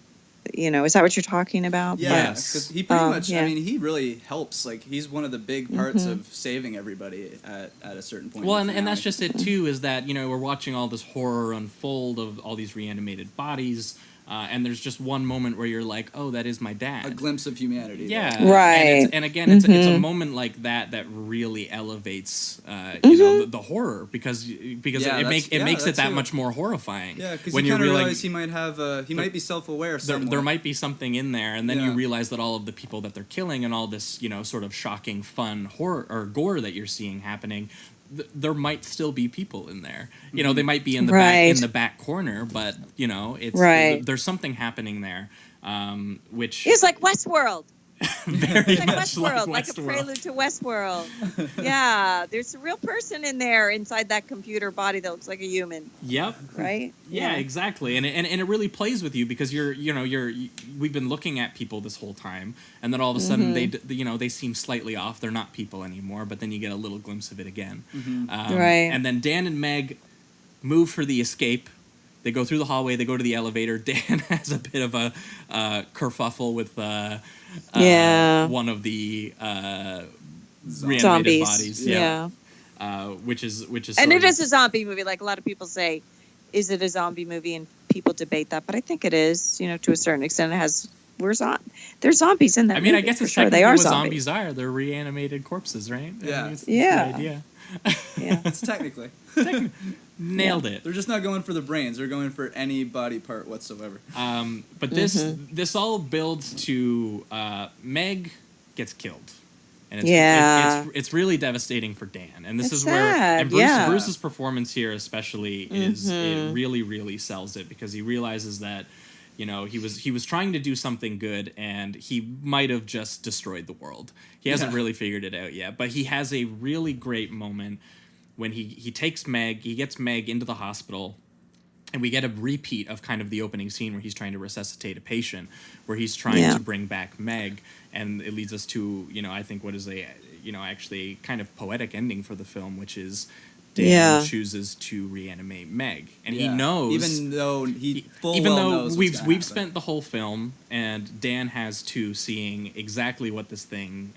is that what you're talking about? Yeah, because he pretty much, yeah. I mean, he really helps. Like, he's one of the big parts of saving everybody at a certain point. Well, and that's just it, too, is that, we're watching all this horror unfold of all these reanimated bodies, and there's just one moment where you're like, oh, that is my dad. A glimpse of humanity. Yeah. There. Right. And again, it's a moment like that really elevates, the horror because it makes it that much more horrifying. Yeah, because you kind of realize he might be self-aware. There might be something in there, and then you realize that all of the people that they're killing and all this, sort of shocking, fun horror or gore that you're seeing happening. There might still be people in there. They might be in the back corner, but it's there's something happening there, which it's like Westworld. Very like much Westworld, like a prelude to Westworld. Yeah, there's a real person in there inside that computer body that looks like a human. Yep. Right. Yeah, exactly, and it really plays with you because we've been looking at people this whole time, and then all of a sudden they seem slightly off. They're not people anymore, but then you get a little glimpse of it again. Right. And then Dan and Meg move for the escape. They go through the hallway. They go to the elevator. Dan has a bit of a kerfuffle with one of the reanimated Zombies. bodies. Yeah. Which is And sort it of- is a zombie movie. Like a lot of people say, is it a zombie movie? And people debate that, but I think it is. To a certain extent, it has. There's zombies in that. I mean, I movie, guess for it's sure. technically They are what zombies. zombies are. They're reanimated corpses, right? I Yeah. mean, it's Yeah. the idea. Yeah. It's technically. Nailed it. They're just not going for the brains. They're going for any body part whatsoever. But this all builds to Meg gets killed, and it's really devastating for Dan. And this It's is where sad, and yeah. Bruce's performance here especially is it really sells it, because he realizes that he was trying to do something good, and he might have just destroyed the world. He hasn't really figured it out yet, but he has a really great moment when he takes Meg, he gets Meg into the hospital, and we get a repeat of kind of the opening scene where he's trying to resuscitate a patient, where he's trying to bring back Meg, and it leads us to, I think what is actually kind of poetic ending for the film, which is Dan chooses to reanimate Meg, and he knows, even though knows we've happen. spent the whole film, and Dan has to seeing exactly what this thing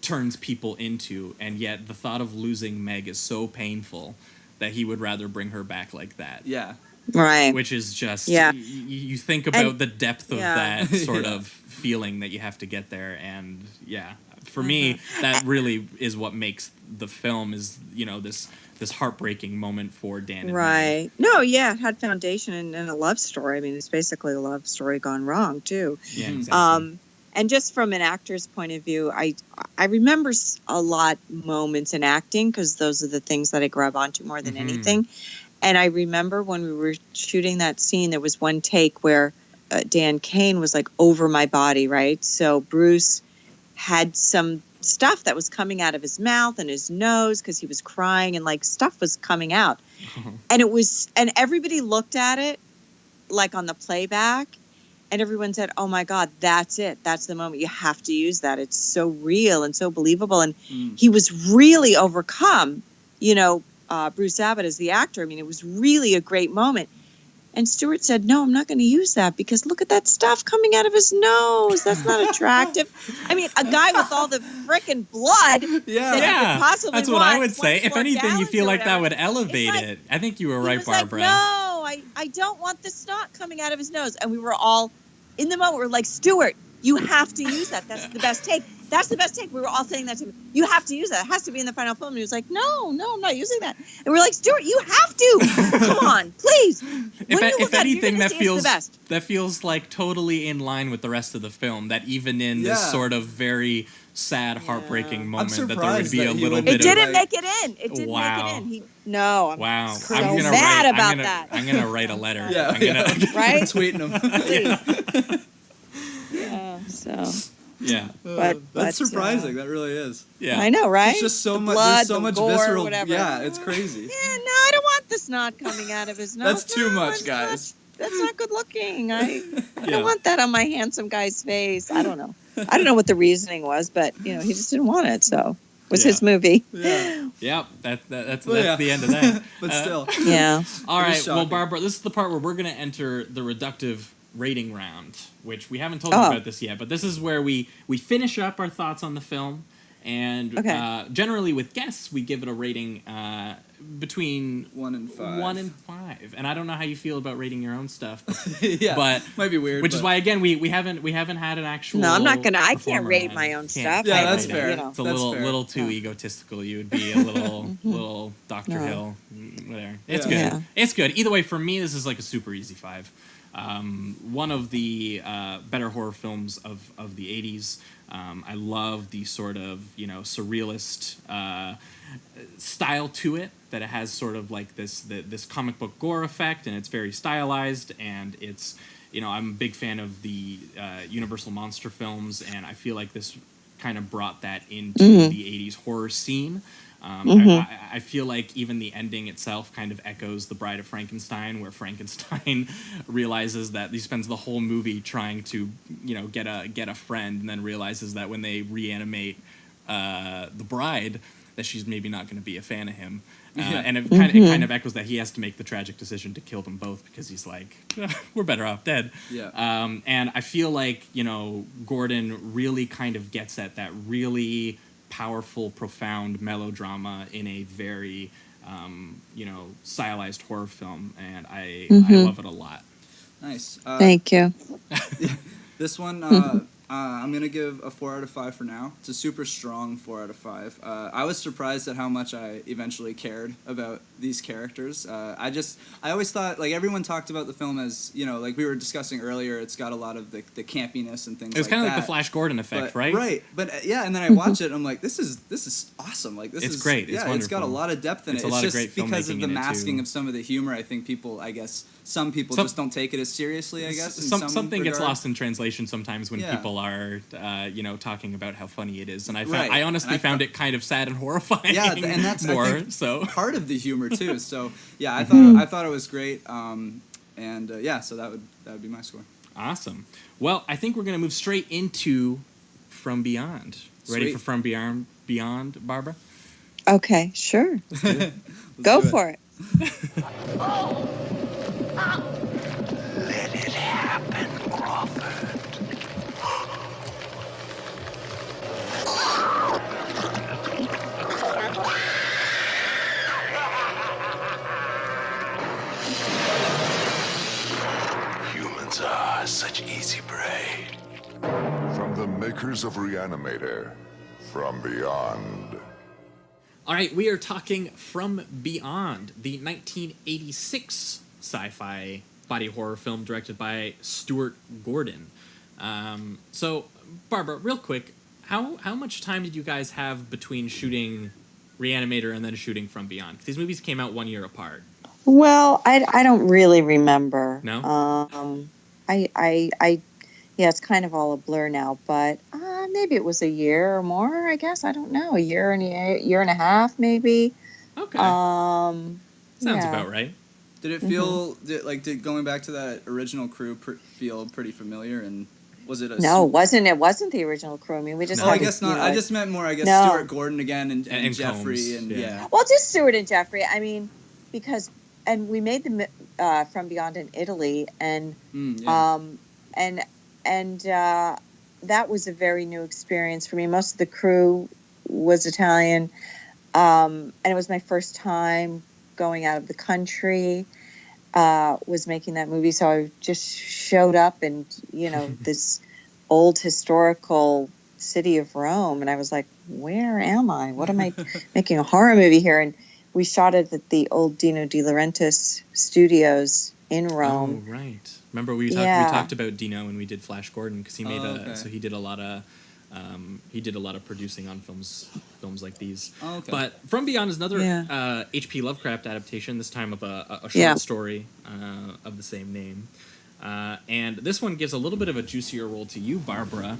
turns people into, and yet the thought of losing Meg is so painful that he would rather bring her back like that. Yeah. Right. Which is just you think about And- the depth of that sort of feeling that you have to get there, and for me that really is what makes the film is this heartbreaking moment for Dan and Meg. Right. No, it had foundation and a love story. I mean, it's basically a love story gone wrong too. Yeah, exactly. And just from an actor's point of view, I remember a lot moments in acting, because those are the things that I grab onto more than anything. And I remember when we were shooting that scene, there was one take where Dan Kane was like over my body, right? So Bruce had some stuff that was coming out of his mouth and his nose because he was crying, and like stuff was coming out. And everybody looked at it like on the playback, and everyone said, "Oh my God, that's it. That's the moment. You have to use that. It's so real and so believable." And he was really overcome, Bruce Abbott as the actor. I mean, it was really a great moment. And Stewart said, "No, I'm not going to use that, because look at that stuff coming out of his nose. That's not attractive." I mean, a guy with all the frickin' blood that you could possibly that's what I would want say. If 24 anything, you feel gallons or like that whatever. would elevate It's like- it. I think you were He right, was like, Barbara. "No, I don't want the snot coming out of his nose." And we were all, in the moment, we were like, "Stewart, you have to use that. That's the best take. That's the best take." We were all saying that to him. "You have to use that. It has to be in the final film." And he was like, "No, I'm not using that." And we're like, "Stewart, you have to. Come on, please." If anything, that the best. feels like totally in line with the rest of the film. That even in this sort of very sad, heartbreaking moment, that there would surprised be that a he little would- bit It of didn't make it in. It didn't Wow. make it in. I'm wow. so I'm gonna mad write, about I'm gonna, that. I'm gonna write a letter. Yeah, I'm gonna, Right? Tweeting them. So, yeah. but That's surprising. That really is. Yeah. I know, right? It's just so The much. blood, There's so the much gore, visceral. whatever. Yeah, it's crazy. Yeah, no, I don't want the snot coming out of his nose. That's too much, it's guys. That's not good looking. I don't want that on my handsome guy's face. I don't know. I don't know what the reasoning was, but he just didn't want it. So it was his movie. Yeah, Yep. That's Well, the end of that. but still. Yeah. All It was right. Well, shocking. Barbara, this is the part where we're going to enter the reductive rating round, which we haven't told you about this yet, but this is where we finish up our thoughts on the film, and generally with guests we give it a rating between 1 and 5. 1 and 5. And I don't know how you feel about rating your own stuff, Yeah, but might be weird. which is but- why again we haven't had an actual. No, I'm not gonna. I can't performer rate on. my own Can't- stuff. Yeah, I that's don't, fair. You know. It's a That's little fair. little too egotistical. You would be a little Dr. No. Hill. Whatever. It's Yeah. good. Yeah. It's good. Either way, for me, this is like a super easy 5. One of the better horror films of the 80s. I love the sort of surrealist style to it, that it has sort of like this comic book gore effect, and it's very stylized, and it's I'm a big fan of the Universal monster films, and I feel like this kind of brought that into the 80s horror scene. I feel like even the ending itself kind of echoes The Bride of Frankenstein, where Frankenstein realizes that he spends the whole movie trying to, get a friend, and then realizes that when they reanimate the bride, that she's maybe not going to be a fan of him. Yeah. And it kind of echoes that he has to make the tragic decision to kill them both because he's like, we're better off dead. Yeah. And I feel like, you know, Gordon really kind of gets at that really powerful, profound melodrama in a very, you know, stylized horror film. And I love it a lot. Nice. Thank you. This one, I'm going to give a 4 out of 5 for now. It's a super strong 4 out of 5. I was surprised at how much I eventually cared about these characters. I always thought, like, everyone talked about the film as, you know, like we were discussing earlier, it's got a lot of the campiness and things like that. It was kind of like the Flash Gordon effect, right? Right. But, yeah, and then I watch it, and I'm like, this is awesome. Like, this It's is great. It's yeah, it's got a wonderful. lot of depth in It's it. a lot of It's just great because of filmmaking the in it, masking too. of some of the humor, I think some people just don't take it as seriously, I guess. Something gets regard. lost in translation sometimes when Yeah. people are, you know, talking about how funny it is, and Right. I honestly And I found it kind of sad and horrifying. Yeah, and that's more I think, so. part of the humor too. So yeah, I thought it was great. Yeah, so that would be my score. Awesome. Well, I think we're gonna move straight into From Beyond. Ready Sweet. for From Beyond, Barbara? Okay, sure. Let's Go do for it. Let it happen, Crawford. Humans are such easy prey. From the makers of RE-ANIMATOR, From Beyond. All right, we are talking From Beyond, the 1986 sci-fi body horror film directed by Stuart Gordon. So, Barbara, real quick, how much time did you guys have between shooting RE-ANIMATOR and then shooting From Beyond? 'Cause these movies came out 1 year apart. Well, I don't really remember. No? Yeah, it's kind of all a blur now, but maybe it was a year or more, I guess. I don't know. A year and a half, maybe. Okay. Sounds Sounds about right. Did it feel did going back to that original crew feel pretty familiar? And was it a No, it wasn't the original crew. I mean, we just Oh, I had, guess not. you know, I just meant more. I guess No. Stuart Gordon again and Jeffrey Combs, and yeah. yeah. Well, just Stuart and Jeffrey. I mean, because we made the From Beyond in Italy, and that was a very new experience for me. Most of the crew was Italian, and it was my first time going out of the country. Was making that movie, so I just showed up in this old historical city of Rome, and I was like, "Where am I? What am I making a horror movie here?" And we shot it at the old Dino De Laurentiis studios in Rome. Oh, right. Remember we talked about Dino when we did Flash Gordon because he made so he did a lot of producing on films like these. Oh, okay. But From Beyond is another H.P. Lovecraft adaptation, this time of a short story of the same name. And this one gives a little bit of a juicier role to you, Barbara,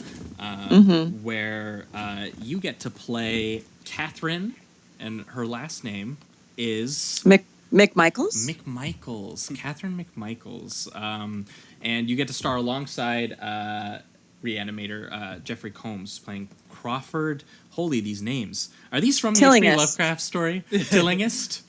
where you get to play Catherine, and her last name is McMichaels. Catherine McMichaels. And you get to star alongside RE-ANIMATOR Jeffrey Combs playing Crawford. Holy, these names. Are these from the H.P. Lovecraft story? Tillingist?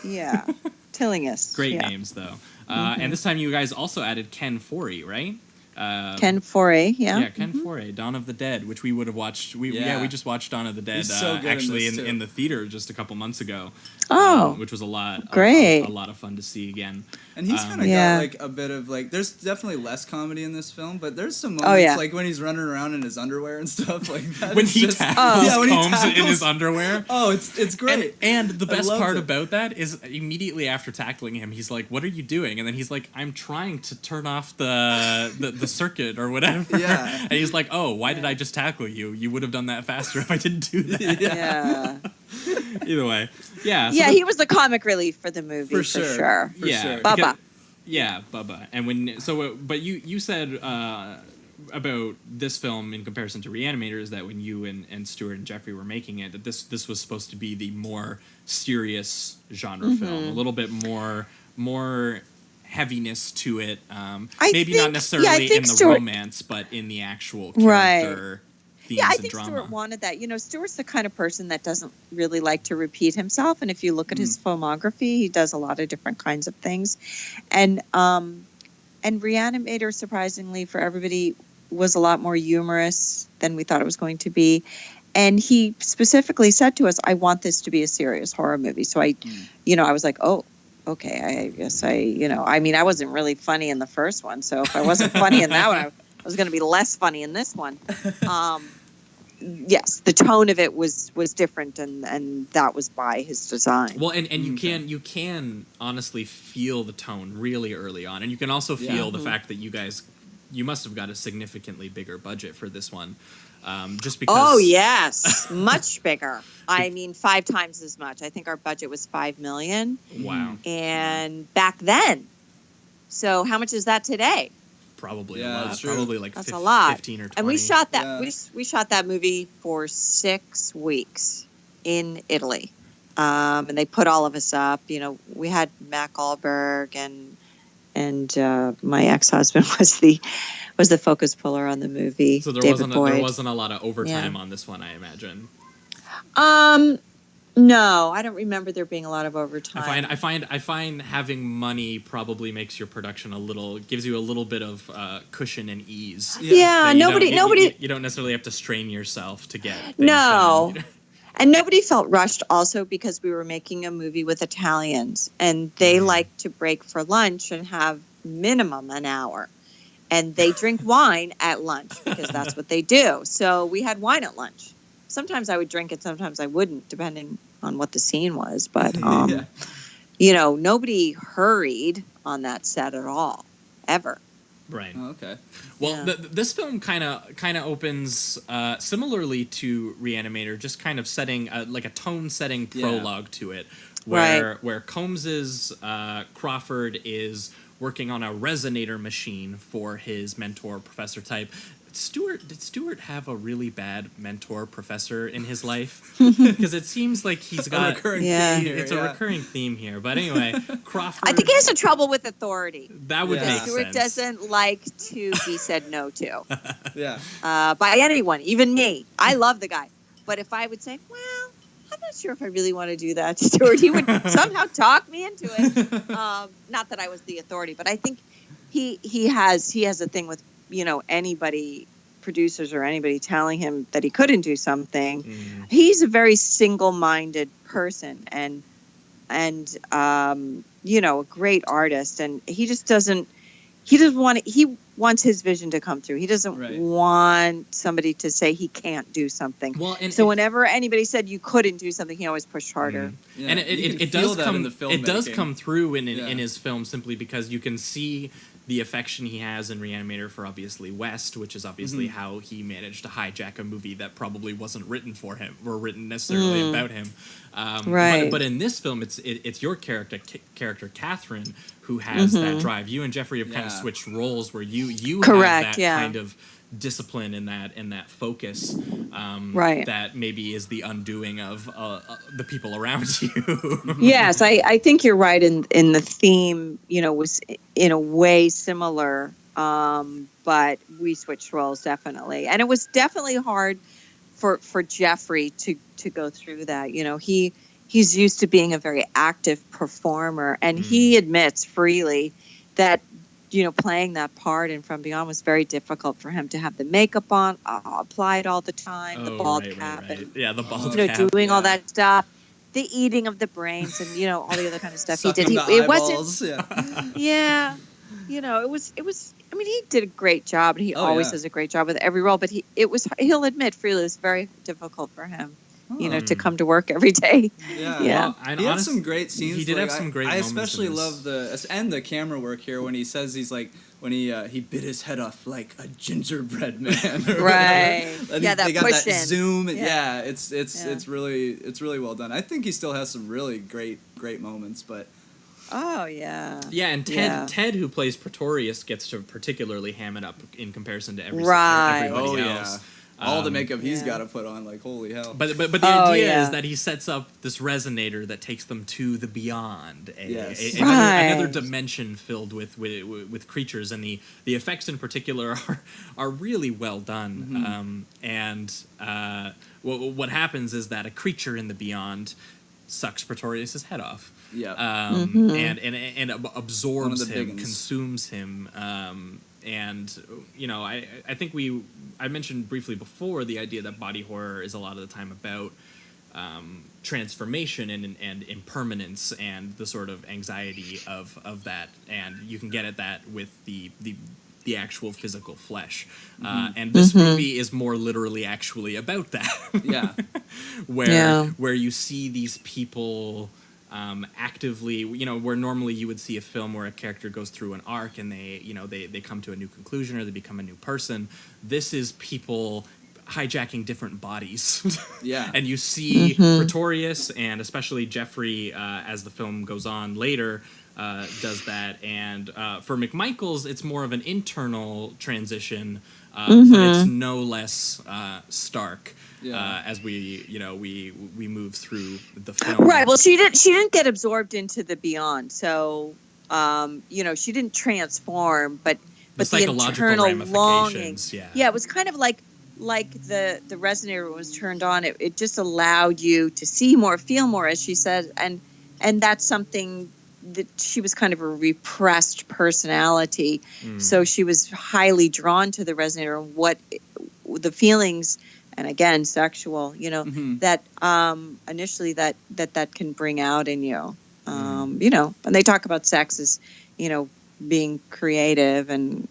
Yeah, Tillingist. Great names, though. And this time you guys also added Ken Foree, right? Ken Foree, Yeah, Ken Foree, Dawn of the Dead, which we would have watched. We just watched Dawn of the Dead He's so good actually in this, in the theater just a couple months ago. Oh, which was a lot of fun to see again. And he's kind of got like a bit of like. There's definitely less comedy in this film, but there's some moments like when he's running around in his underwear and stuff like that. When he tackles Combs in his underwear. Oh, it's great. And the best part about that is immediately after tackling him, he's like, "What are you doing?" And then he's like, "I'm trying to turn off the circuit or whatever." Yeah. And he's like, "Oh, why did I just tackle you? You would have done that faster if I didn't do that." Yeah. Either way, yeah. So he was the comic relief for the movie for sure. Bubba. Bubba. And but you said about this film in comparison to RE-ANIMATOR is that when you and Stuart and Jeffrey were making it, that this was supposed to be the more serious genre film, a little bit more heaviness to it. Maybe not necessarily in the romance, but in the actual character themes Yeah, I and think drama. Stuart wanted that. You know, Stuart's the kind of person that doesn't really like to repeat himself. And if you look at his filmography, he does a lot of different kinds of things. And Re-Animator, surprisingly for everybody, was a lot more humorous than we thought it was going to be. And he specifically said to us, I want this to be a serious horror movie. So I was like, oh, okay, I guess I mean, I wasn't really funny in the first one. So if I wasn't funny in that one, I was going to be less funny in this one. Yes, the tone of it was different, and that was by his design. Well, and you can honestly feel the tone really early on, and you can also feel the fact that you must have got a significantly bigger budget for this one, just because. Oh yes, much bigger. I mean, 5 times as much. I think our budget was $5 million. Wow. And back then, so how much is that today? Probably a Yeah, lot. that's true. Probably like That's a lot. 15 or 20. And we shot that. Yeah. We shot that movie for 6 weeks in Italy, and they put all of us up. You know, we had Matt Goldberg and my ex-husband was the focus puller on the movie. So there David Boyd. wasn't a lot of overtime on this one, I imagine. No, I don't remember there being a lot of overtime. I find having money probably makes your production gives you a little bit of cushion and ease. Yeah, That nobody. You don't necessarily have to strain yourself to get things No. done. And nobody felt rushed also because we were making a movie with Italians and they like to break for lunch and have minimum an hour. And they drink wine at lunch because that's what they do. So we had wine at lunch. Sometimes I would drink it, sometimes I wouldn't, depending on what the scene was. But, nobody hurried on that set at all, ever. Right. Oh, okay. Well, this film kind of opens similarly to Re-Animator, just kind of setting like a tone-setting prologue to it, where Combs's Crawford is working on a resonator machine for his mentor, Professor Type. Did Stuart have a really bad mentor professor in his life? Because it seems like he's got a recurring theme here. It's a recurring theme here. But anyway, Crawford. I think he has some trouble with authority. That would make Stuart sense. doesn't like to be said no to. Yeah. By anyone, even me. I love the guy. But if I would say, well, I'm not sure if I really want to do that, Stuart, he would somehow talk me into it. Not that I was the authority, but I think he has a thing with, anybody, producers or anybody telling him that he couldn't do something. He's a very single-minded person and a great artist, and he just doesn't want it. He wants his vision to come through. He doesn't want somebody to say he can't do something. Well, so whenever anybody said you couldn't do something, he always pushed harder. Yeah. And it does come in the filmmaking. It does come through in his film simply because you can see the affection he has in Re-Animator for obviously West, which is obviously how he managed to hijack a movie that probably wasn't written for him or written necessarily about him. But in this film, it's your character Catherine who has that drive. You and Jeffrey have kind of switched roles where you Correct, have that kind of discipline and that focus that maybe is the undoing of the people around you. Yes, I think you're right in the theme, was in a way similar, but we switched roles definitely. And it was definitely hard for Jeffrey to go through that. He's used to being a very active performer, and he admits freely that playing that part in From Beyond was very difficult for him to have the makeup on applied all the time, the bald cap, and the bald cap, doing all that stuff, the eating of the brains, and all the other kind of stuff he did. It was. I mean, he did a great job, and he always does a great job with every role. But he'll admit freely it was very difficult for him. To come to work every day. Yeah. Well, he had some great scenes. He did have some great moments. I especially love the camera work here when he says he's like when he bit his head off like a gingerbread man. Right. They got that zoom. It's really well done. I think he still has some really great moments, but. Oh yeah. Yeah, and Ted, who plays Pretorius, gets to particularly ham it up in comparison to everybody else. All the makeup he's got to put on, like, holy hell. But the idea is that he sets up this resonator that takes them to the beyond, another dimension filled with creatures, and the effects in particular are really well done. What happens is that a creature in the beyond sucks Pretorius's head off. Yeah. And absorbs him, consumes him. And you know, I think I mentioned briefly before the idea that body horror is a lot of the time about transformation and impermanence and the sort of anxiety of that, and you can get at that with the actual physical flesh. And this movie is more literally actually about that. Where you see these people actively, you know, where normally you would see a film where a character goes through an arc and they come to a new conclusion or they become a new person. This is people hijacking different bodies. And you see Pretorius and especially Jeffrey as the film goes on later does that. And for McMichaels, it's more of an internal transition, but it's no less stark. As we move through the film. Right. Well, she didn't get absorbed into the beyond, so she didn't transform, but the internal longing. Yeah, it was kind of like the resonator was turned on. It just allowed you to see more, feel more, as she said, and that's something that she was kind of a repressed personality, so she was highly drawn to the resonator and what the feelings. And again, sexual, that initially that can bring out in you, and they talk about sex as, being creative and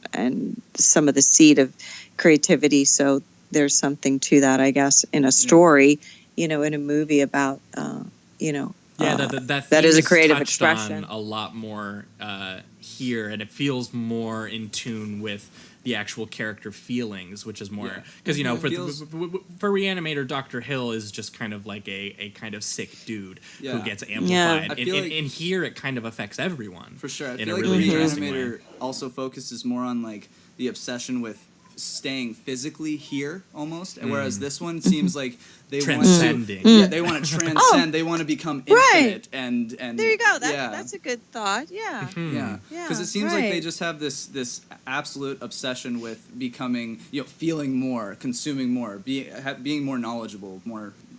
some of the seed of creativity. So there's something to that, I guess, in a story, in a movie about, that is a creative expression. On a lot more here, and it feels more in tune with the actual character feelings, which is more because for Reanimator, Dr. Hill is just kind of like a kind of sick dude who gets amplified. And here it kind of affects everyone for sure. I feel like Reanimator also focuses more on like the obsession with staying physically here almost, and whereas this one seems like they want to they want to transcend, they want to become infinite, and there you go, that's a good thought. Because it seems like they just have this absolute obsession with becoming, feeling more, consuming more, being more knowledgeable,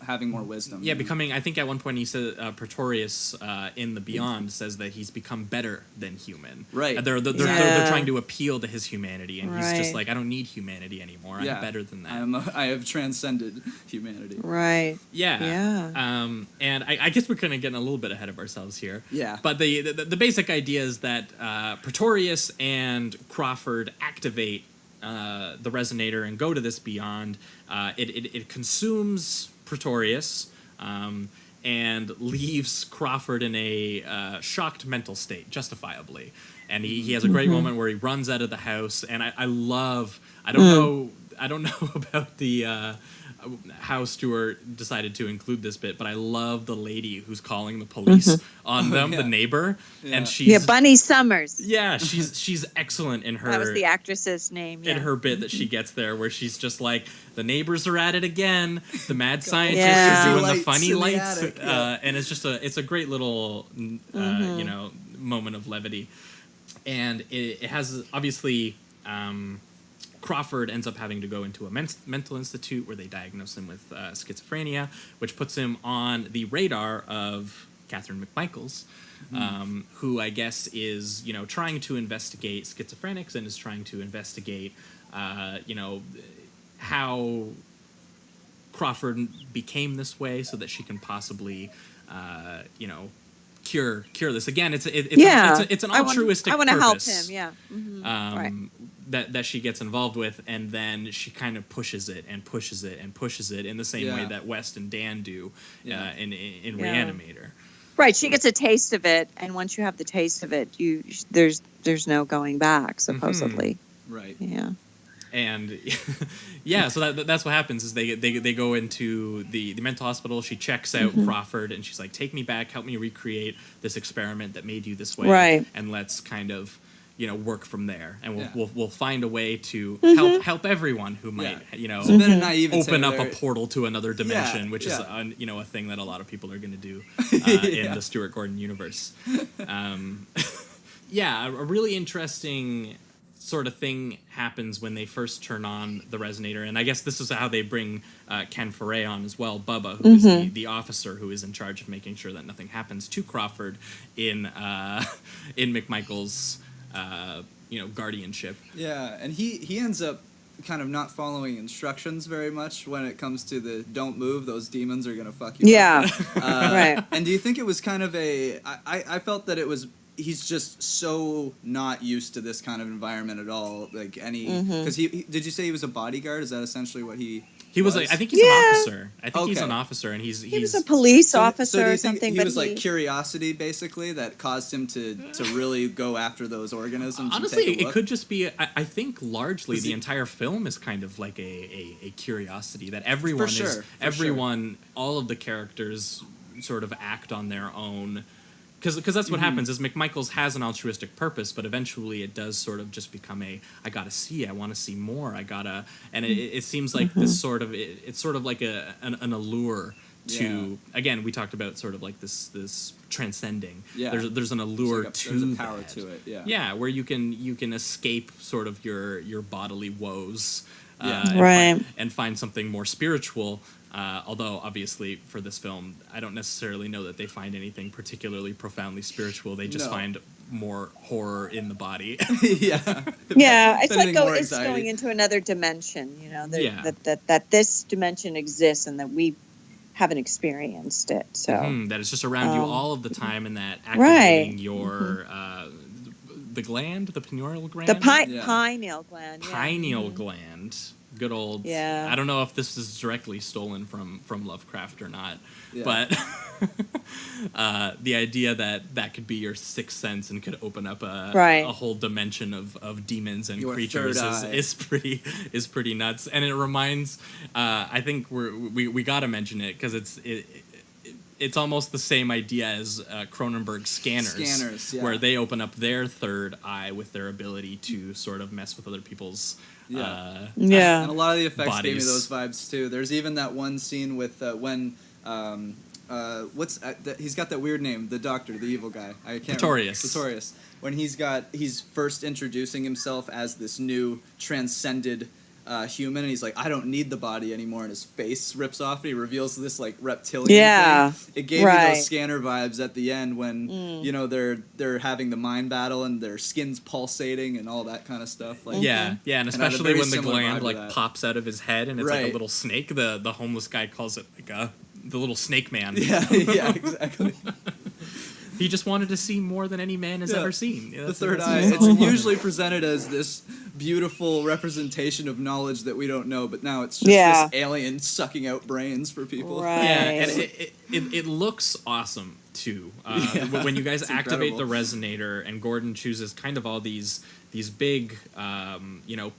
having more wisdom. Becoming, I think at one point he said Pretorius in the Beyond says that he's become better than human. Right. They're trying to appeal to his humanity, and he's just like, I don't need humanity anymore. I'm better than that. I have transcended humanity. Right. And I guess we're kind of getting a little bit ahead of ourselves here. But the basic idea is that Pretorius and Crawford activate the resonator and go to this Beyond. It consumes Pretorius and leaves Crawford in a shocked mental state, justifiably. And he has a great moment where he runs out of the house, and I don't know about the how Stewart decided to include this bit, but I love the lady who's calling the police on them, the neighbor, and she's Bunny Summers. She's excellent in her. That was the actress's name. In her bit that she gets there, where she's just like, the neighbors are at it again. The mad scientist is doing the funny lights, and it's a great little moment of levity, and it has obviously. Crawford ends up having to go into a mental institute where they diagnose him with schizophrenia, which puts him on the radar of Catherine McMichaels, who I guess is, trying to investigate schizophrenics and is trying to investigate, how Crawford became this way so that she can possibly, cure this. Again, it's an altruistic purpose. I want to help him, that she gets involved with, and then she kind of pushes it and pushes it and pushes it in the same way that West and Dan do in Reanimator. Right, she gets a taste of it, and once you have the taste of it, there's no going back, supposedly. Right. Yeah. And so that's what happens is they go into the mental hospital. She checks out Crawford, and she's like, take me back, help me recreate this experiment that made you this way, and let's kind of work from there, and Yeah. we'll find a way to Mm-hmm. help everyone who might It's a bit of naivete open up a there. portal to another dimension, which is yeah. a thing that a lot of people are going to do in the Stuart Gordon universe. A really interesting sort of thing happens when they first turn on the resonator, and I guess this is how they bring Ken Foray on as well, Bubba, who is the officer who is in charge of making sure that nothing happens to Crawford in McMichael's guardianship. Yeah, and he ends up kind of not following instructions very much when it comes to the don't move, those demons are gonna fuck you Yeah. up. Right. And do you think it was kind of I felt that it was, he's just so not used to this kind of environment at all, like any, because he did you say he was a bodyguard? Is that essentially what he was I think he's an officer. I think he's Okay. an officer, and he's He was a police officer so do you or think something. he but was like curiosity basically that caused him to really go after those organisms? honestly, and take a it look? could just be. I think largely Is the he- entire film is kind of like a curiosity that everyone For is. sure. Everyone, all of the characters, sort of act on their own. Because that's what happens is McMichaels has an altruistic purpose, but eventually it does sort of just become I gotta see, I want to see more, and it seems like this sort of it's sort of like an allure to again, we talked about sort of like this transcending. Yeah. There's an allure There's to a power that. to it. Yeah. Yeah, where you can escape sort of your bodily woes, Yeah. and find something more spiritual. Although obviously for this film, I don't necessarily know that they find anything particularly profoundly spiritual. They just No. find more horror in the body. Yeah. Yeah, it's like Anything more it's anxiety. going into another dimension. Yeah. That this dimension exists and that we haven't experienced it. So That it's just around you all of the time, and that Right. activating your the gland, the pineal gland, the Yeah. pineal gland. Yeah. pineal gland. Good old. Yeah. I don't know if this is directly stolen from Lovecraft or not, Yeah. but the idea that could be your sixth sense and could open up Right. a whole dimension of demons and Your creatures third eye. is pretty nuts. And it reminds. I think we got to mention it because it's almost the same idea as Cronenberg's Scanners, yeah. where they open up their third eye with their ability to sort of mess with other people's. Yeah. Yeah. And a lot of the effects gave me Bodies. those vibes too. There's even that one scene with when he's got that weird name, the doctor, the evil guy. I can't Pretorius. remember. Pretorius. When he's first introducing himself as this new transcended human, and he's like, I don't need the body anymore, and his face rips off, and he reveals this like reptilian Yeah, thing. It gave me right. those Scanner vibes at the end when they're having the mind battle and their skin's pulsating and all that kind of stuff. Like Yeah, and I had a especially very when the similar vibe gland to like that. pops out of his head and it's like a Right. little snake. The homeless guy calls it like the little snake man. Yeah, yeah, exactly. He just wanted to see more than any man has Yeah. ever seen. The third eye. It's usually presented as this beautiful representation of knowledge that we don't know, but now it's just Yeah. this alien sucking out brains for people. Right. Yeah, and it looks awesome too. Yeah, When you guys it's activate incredible. the resonator, and Gordon chooses kind of all these big,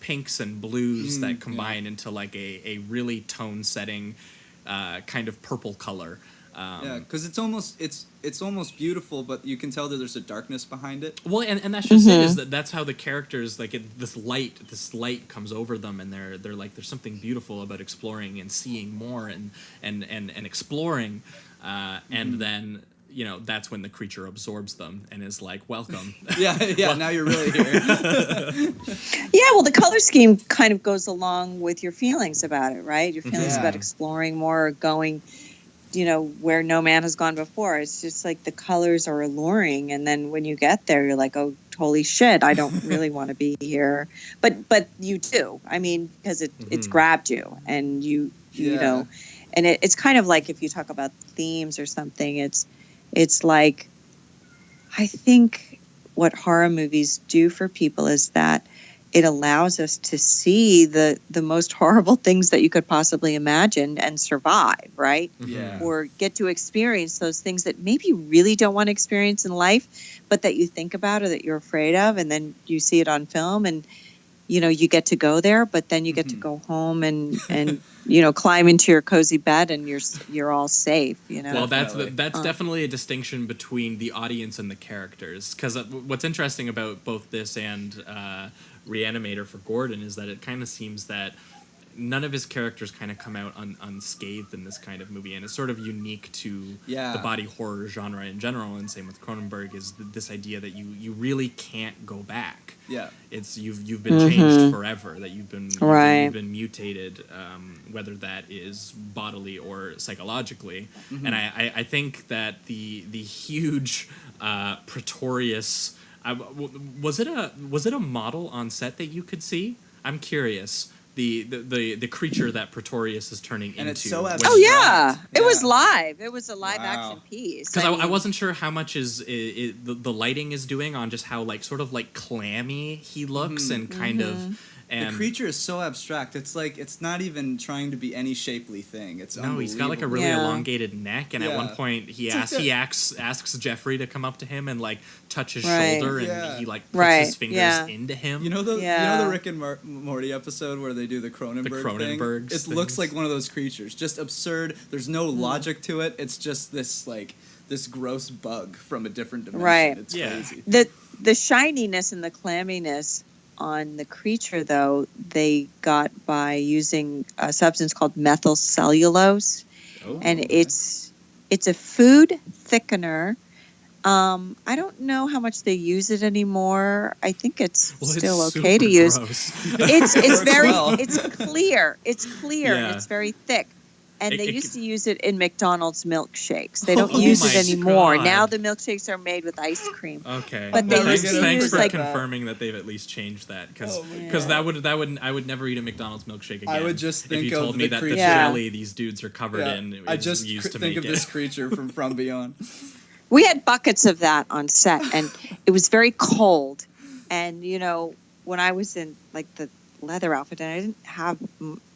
pinks and blues that combine into like a really tone setting kind of purple color. Yeah, because it's almost beautiful, but you can tell that there's a darkness behind it. Well, and that's just it. Is that's how the characters like this light comes over them, and they're like there's something beautiful about exploring and seeing more and exploring, and then that's when the creature absorbs them and is like welcome. Yeah, now you're really here. Yeah, well, the color scheme kind of goes along with your feelings about it, right? Your feelings Yeah. about exploring more, or going, where no man has gone before. It's just like the colors are alluring, and then when you get there, you're like, oh, holy shit, I don't really want to be here. But you do. I mean, because it's grabbed you, and you Yeah. know, and it's kind of like if you talk about themes or something. It's like, I think what horror movies do for people is that it allows us to see the most horrible things that you could possibly imagine and survive, right? Yeah. Or get to experience those things that maybe you really don't want to experience in life, but that you think about or that you're afraid of, and then you see it on film and you get to go there, but then you get to go home and climb into your cozy bed and you're all safe. Well, that's definitely a distinction between the audience and the characters. Because what's interesting about both this and RE-ANIMATOR for Gordon is that it kind of seems that none of his characters kind of come out unscathed in this kind of movie, and it's sort of unique to the body horror genre in general. And same with Cronenberg is this idea that you really can't go back. Yeah, it's you've been changed forever. That you've been mutated, whether that is bodily or psychologically. And I think that the huge Pretorius was it a model on set that you could see? I'm curious. The creature that Pretorius is turning and into. It's so abstract. Oh yeah, it was live. It was a live action piece. Because I wasn't sure how much the lighting is doing on just how sort of clammy he looks and kind of. And the creature is so abstract. It's it's not even trying to be any shapely thing. It's he's got a really elongated neck, and at one point he asks Jeffrey to come up to him and touch his shoulder, and he puts his fingers into him. You know the Rick and Morty episode where they do the Cronenberg thing? It looks like one of those creatures, just absurd. There's no logic to it. It's just this this gross bug from a different dimension. Right. It's crazy. The shininess and the clamminess on the creature, though, they got by using a substance called methyl cellulose, and it's a food thickener. I don't know how much they use it anymore. I think it's still okay to use. It's very it's clear. It's clear and it's very thick. And they used to use it in McDonald's milkshakes. They don't use it anymore. God. Now the milkshakes are made with ice cream. Okay, but they used to thanks use for confirming that they've at least changed that, because that would I would never eat a McDonald's milkshake again. I would just think if you of told me that the jelly these dudes are covered in. I just used to think make of this creature from Beyond. We had buckets of that on set, and it was very cold. And when I was in the leather outfit, and I didn't have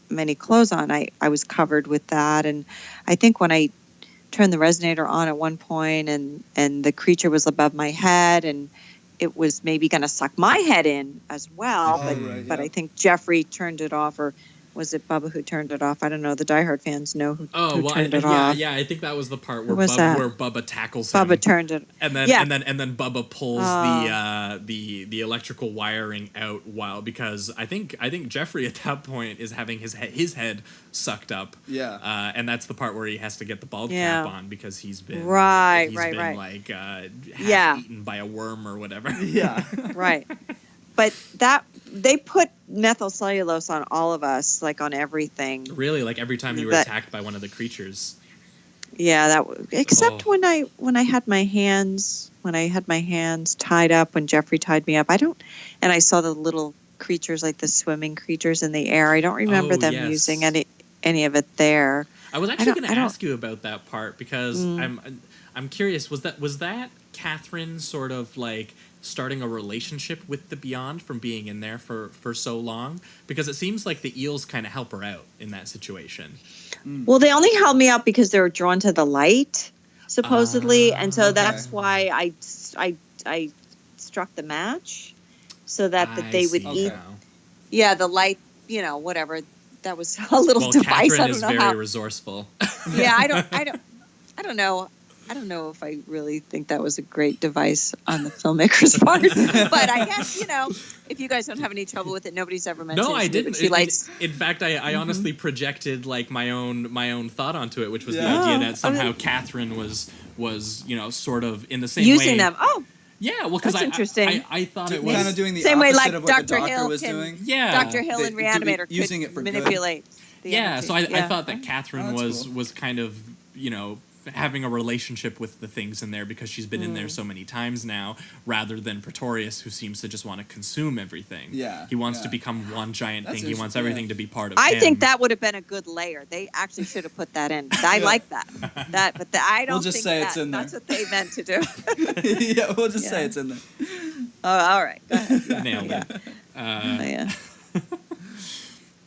many clothes on, I was covered with that. And I think when I turned the resonator on at one point and the creature was above my head and it was maybe going to suck my head in as well, but I think Jeffrey turned it off, or was it Bubba who turned it off? I don't know. The diehard fans know who turned it off. Yeah, I think that was the part where Bubba tackles him. Bubba turned it, and then Bubba pulls the electrical wiring out because I think Jeffrey at that point is having his head sucked up. Yeah, and that's the part where he has to get the bald cap on because he's been half eaten by a worm or whatever. Yeah, right. But they put methyl cellulose on all of us, on everything. Really, every time you were attacked by one of the creatures. Yeah, except when I had my hands tied up, when Jeffrey tied me up. And I saw the little creatures, the swimming creatures in the air. I don't remember them using any of it there. I was actually going to ask you about that part because I'm curious. Was that Catherine sort of starting a relationship with the Beyond from being in there for so long? Because it seems like the eels kind of help her out in that situation. Well, they only held me up because they were drawn to the light, supposedly, and so that's why I struck the match, so that they would eat. Yeah, the light, whatever. That was a little device. Catherine I don't is know very how. resourceful. Yeah, I don't know. I don't know if I really think that was a great device on the filmmaker's part, but I guess if you guys don't have any trouble with it, nobody's ever mentioned. No, I didn't. In fact, I honestly projected my own thought onto it, which was the idea that somehow Catherine was sort of in the same using way. Them. Oh, yeah. Well, because interesting. I thought it was kind of doing the same way opposite of what Dr. the doctor Hill was can, doing. Yeah, Dr. Hill and RE-ANIMATOR using it for manipulate. Good. The energy. So I thought that Catherine cool. was kind of having a relationship with the things in there because she's been in there so many times now, rather than Pretorius, who seems to just want to consume everything. Yeah, he wants to become one giant thing. He wants everything to be part of him. I think that would have been a good layer. They actually should have put that in. I like that. But I don't. We'll just say it's in there. That's what they meant to do. Yeah, we'll just say it's in there. Oh, all right. Go ahead. Nailed it.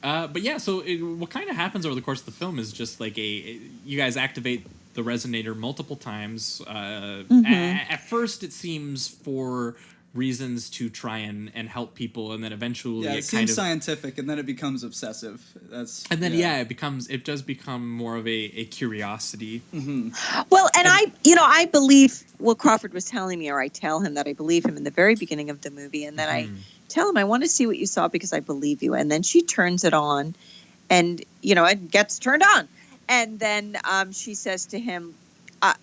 But yeah, so what kind of happens over the course of the film is just you guys activate the resonator multiple times. At first, it seems for reasons to try and help people, and then eventually Yeah, it it seems kind of scientific, and then it becomes obsessive. it does become more of a curiosity. Well, and I believe what Crawford was telling me, or I tell him that I believe him in the very beginning of the movie, and then I tell him I want to see what you saw because I believe you, and then she turns it on, and it gets turned on, and then she says to him.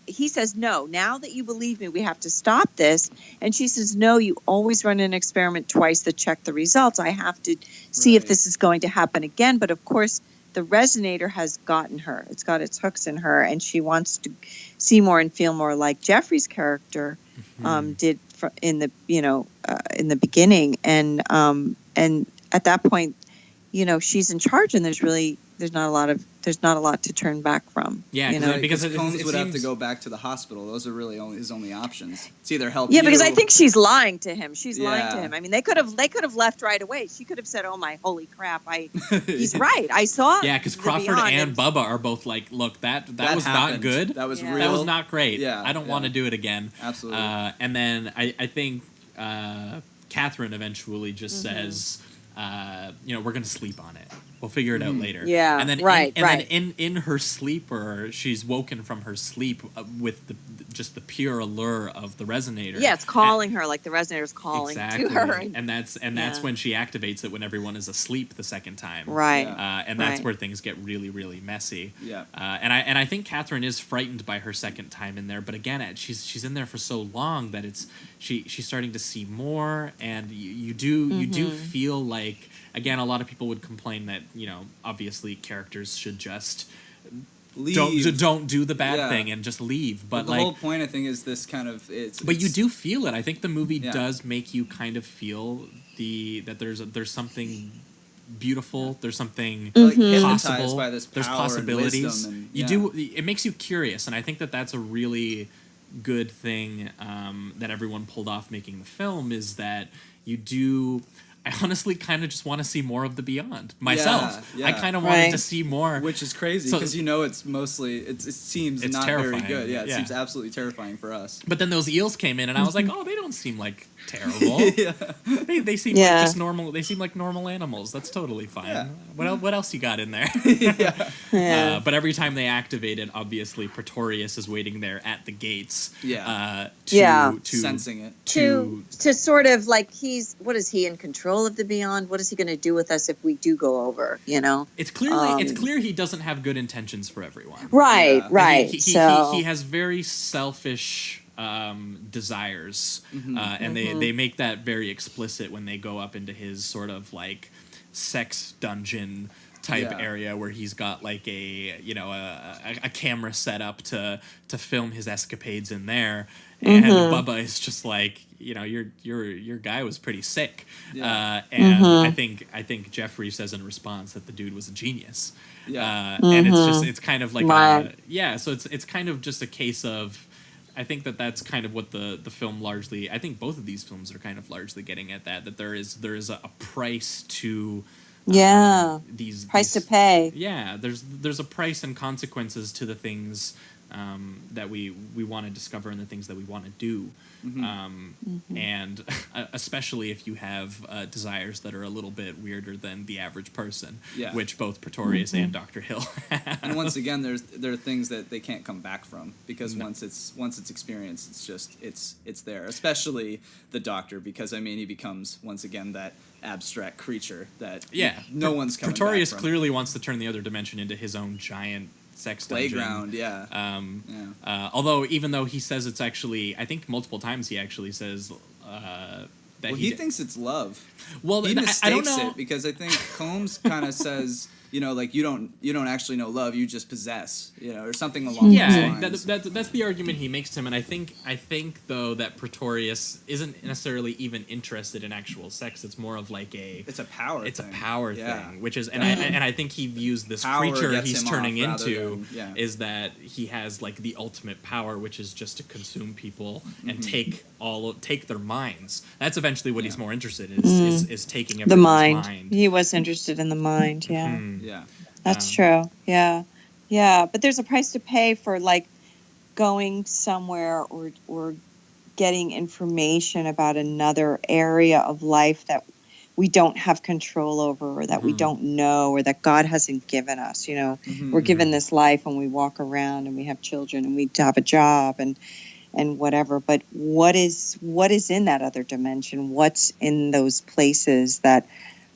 He says, no, now that you believe me, we have to stop this. And she says, no, you always run an experiment twice to check the results. I have to see if this is going to happen again. But of course, the resonator has gotten her. It's got its hooks in her. And she wants to see more and feel more like Jeffrey's character did in the beginning. And at that point, she's in charge, and there's not a lot to turn back from. Yeah, because Combs would have to go back to the hospital. Those are really his only options. It's either help. Yeah, because I think she's lying to him. Lying to him. I mean, they could have left right away. She could have said, "Oh my holy crap! He's right. I saw." Yeah, because Crawford and Bubba are both like, "Look, that was happened. not good. That was real. That was not great. Yeah, I don't want to do it again." Absolutely. And then I think Catherine eventually just says, "We're going to sleep on it. We'll figure it out later." Yeah, and then then in her sleeper, she's woken from her sleep with just the pure allure of the resonator. Yeah, it's calling her, like the resonator's calling to her, and that's when she activates it when everyone is asleep the second time. Right. And that's where things get really, really messy. Yeah. And I think Catherine is frightened by her second time in there, but again, she's in there for so long that she's starting to see more, and you do feel like, again, a lot of people would complain that obviously characters should just leave. Don't do the bad thing and just leave. But the whole point, I think, is this kind of But you do feel it. I think the movie does make you kind of feel that there's something beautiful. There's something possible. By this power there's possibilities. And It makes you curious, and I think that's a really good thing that everyone pulled off making the film, is that you do. I honestly kind of just want to see more of the Beyond myself. Yeah. I kind of wanted to see more, which is crazy because it's mostly it seems it's not terrifying. very good. Yeah, it seems absolutely terrifying for us. But then those eels came in, and I was like, oh, they don't seem like terrible. They seem like just normal. They seem like normal animals. That's totally fine. Yeah. What else you got in there? But every time they activate it, obviously Pretorius is waiting there at the gates. To sensing it. To sort of like what is he in control of the Beyond? What is he going to do with us if we do go over? It's clear he doesn't have good intentions for everyone. Right. He has very selfish desires, and they make that very explicit when they go up into his sort of like sex dungeon type area where he's got like a camera set up to film his escapades in there, and Bubba is just like, your guy was pretty sick, and I think Jeffrey says in response that the dude was a genius, and it's kind of like so it's kind of just a case of, I think that's kind of what the film largely, I think both of these films are kind of largely getting at that there is a price to price to pay. Yeah, there's a price and consequences to the things that we want to discover and the things that we want to do. And especially if you have desires that are a little bit weirder than the average person, which both Pretorius and Dr. Hill have. And once again, there are things that they can't come back from, because once it's experienced, it's just it's there. Especially the Doctor, because he becomes once again that abstract creature that no one's coming Pretorius back from. Clearly wants to turn the other dimension into his own giant sex playground, dungeon. Although even though he says it's actually, I think multiple times he actually says that he thinks it's love. Well, he mistakes I don't know. it, because I think Combs kind of says, like you don't actually know love, you just possess, or something along those lines. That's the argument he makes to him, and I think though that Pretorius isn't necessarily even interested in actual sex. It's more of like it's a power thing, which is, and I think he views this power creature he's turning into is that he has like the ultimate power, which is just to consume people and take their minds. That's eventually what he's more interested in, is taking the mind. mind. He was interested in the mind. Yeah, that's true. Yeah, but there's a price to pay for like going somewhere or getting information about another area of life that we don't have control over, or that we don't know, or that God hasn't given us. We're given this life and we walk around and we have children and we have a job and whatever. But what is in that other dimension? What's in those places that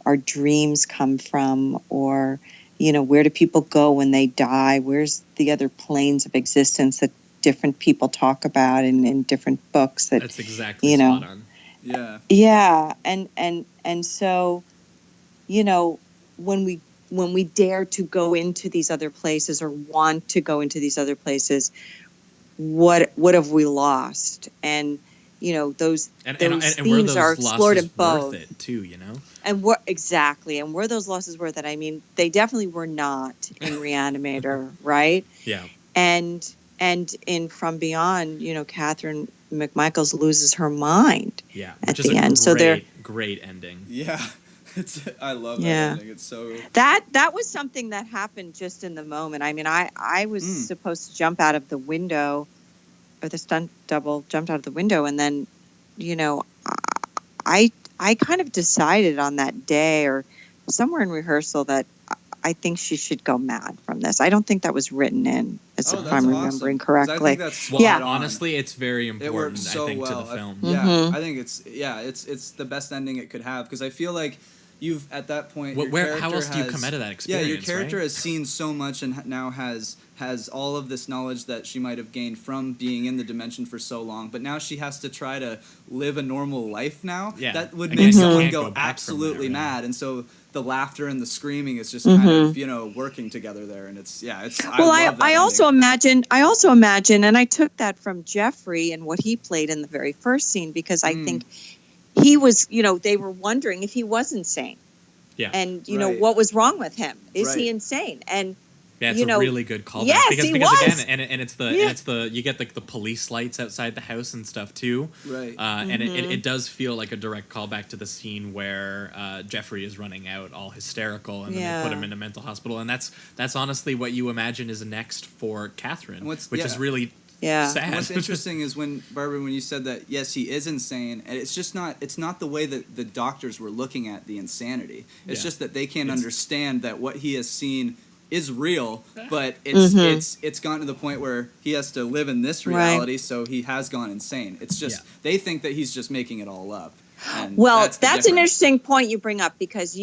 our dreams come from? Or, where do people go when they die? Where's the other planes of existence that different people talk about in different books? That's exactly spot on. Yeah. And so, when we dare to go into these other places, or want to go into these other places, what have we lost? And those themes are explored in both. Worth it too, And were those losses worth it? I mean, they definitely were not in RE-ANIMATOR, right? Yeah. And in From Beyond, Catherine McMichaels loses her mind. Yeah, at the end. So they're great ending. Yeah. I love that ending. It's so that was something that happened just in the moment. I mean, I was supposed to jump out of the window, or the stunt double jumped out of the window, and then, I kind of decided on that day or somewhere in rehearsal that I think she should go mad from this. I don't think that was written in, if I'm remembering correctly. I think that's honestly, it's very important. It worked so I think, well to the film. I think it's the best ending it could have, because I feel like you've at that point. How else do you come out of that experience? Yeah, your character has seen so much and now has all of this knowledge that she might have gained from being in the dimension for so long, but now she has to try to live a normal life now. Yeah. That would make someone go absolutely mad, and so the laughter and the screaming is just kind of working together there, and it's. I also imagine, and I took that from Jeffrey and what he played in the very first scene, because I think he was, they were wondering if he was insane. Yeah. And what was wrong with him? Is he insane? And yeah, it's a really good callback. Yes, because was. Again, and it's the you get the police lights outside the house and stuff too. Right. And it does feel like a direct callback to the scene where Jeffrey is running out all hysterical, and then they put him in a mental hospital, and that's honestly what you imagine is next for Catherine, which is really sad. And what's interesting is when you said that, yes, he is insane, and it's not the way that the doctors were looking at the insanity. It's just that they can't understand that what he has seen is real, but it's gotten to the point where he has to live in this reality, so he has gone insane. It's just they think that he's just making it all up. And that's an interesting point you bring up, because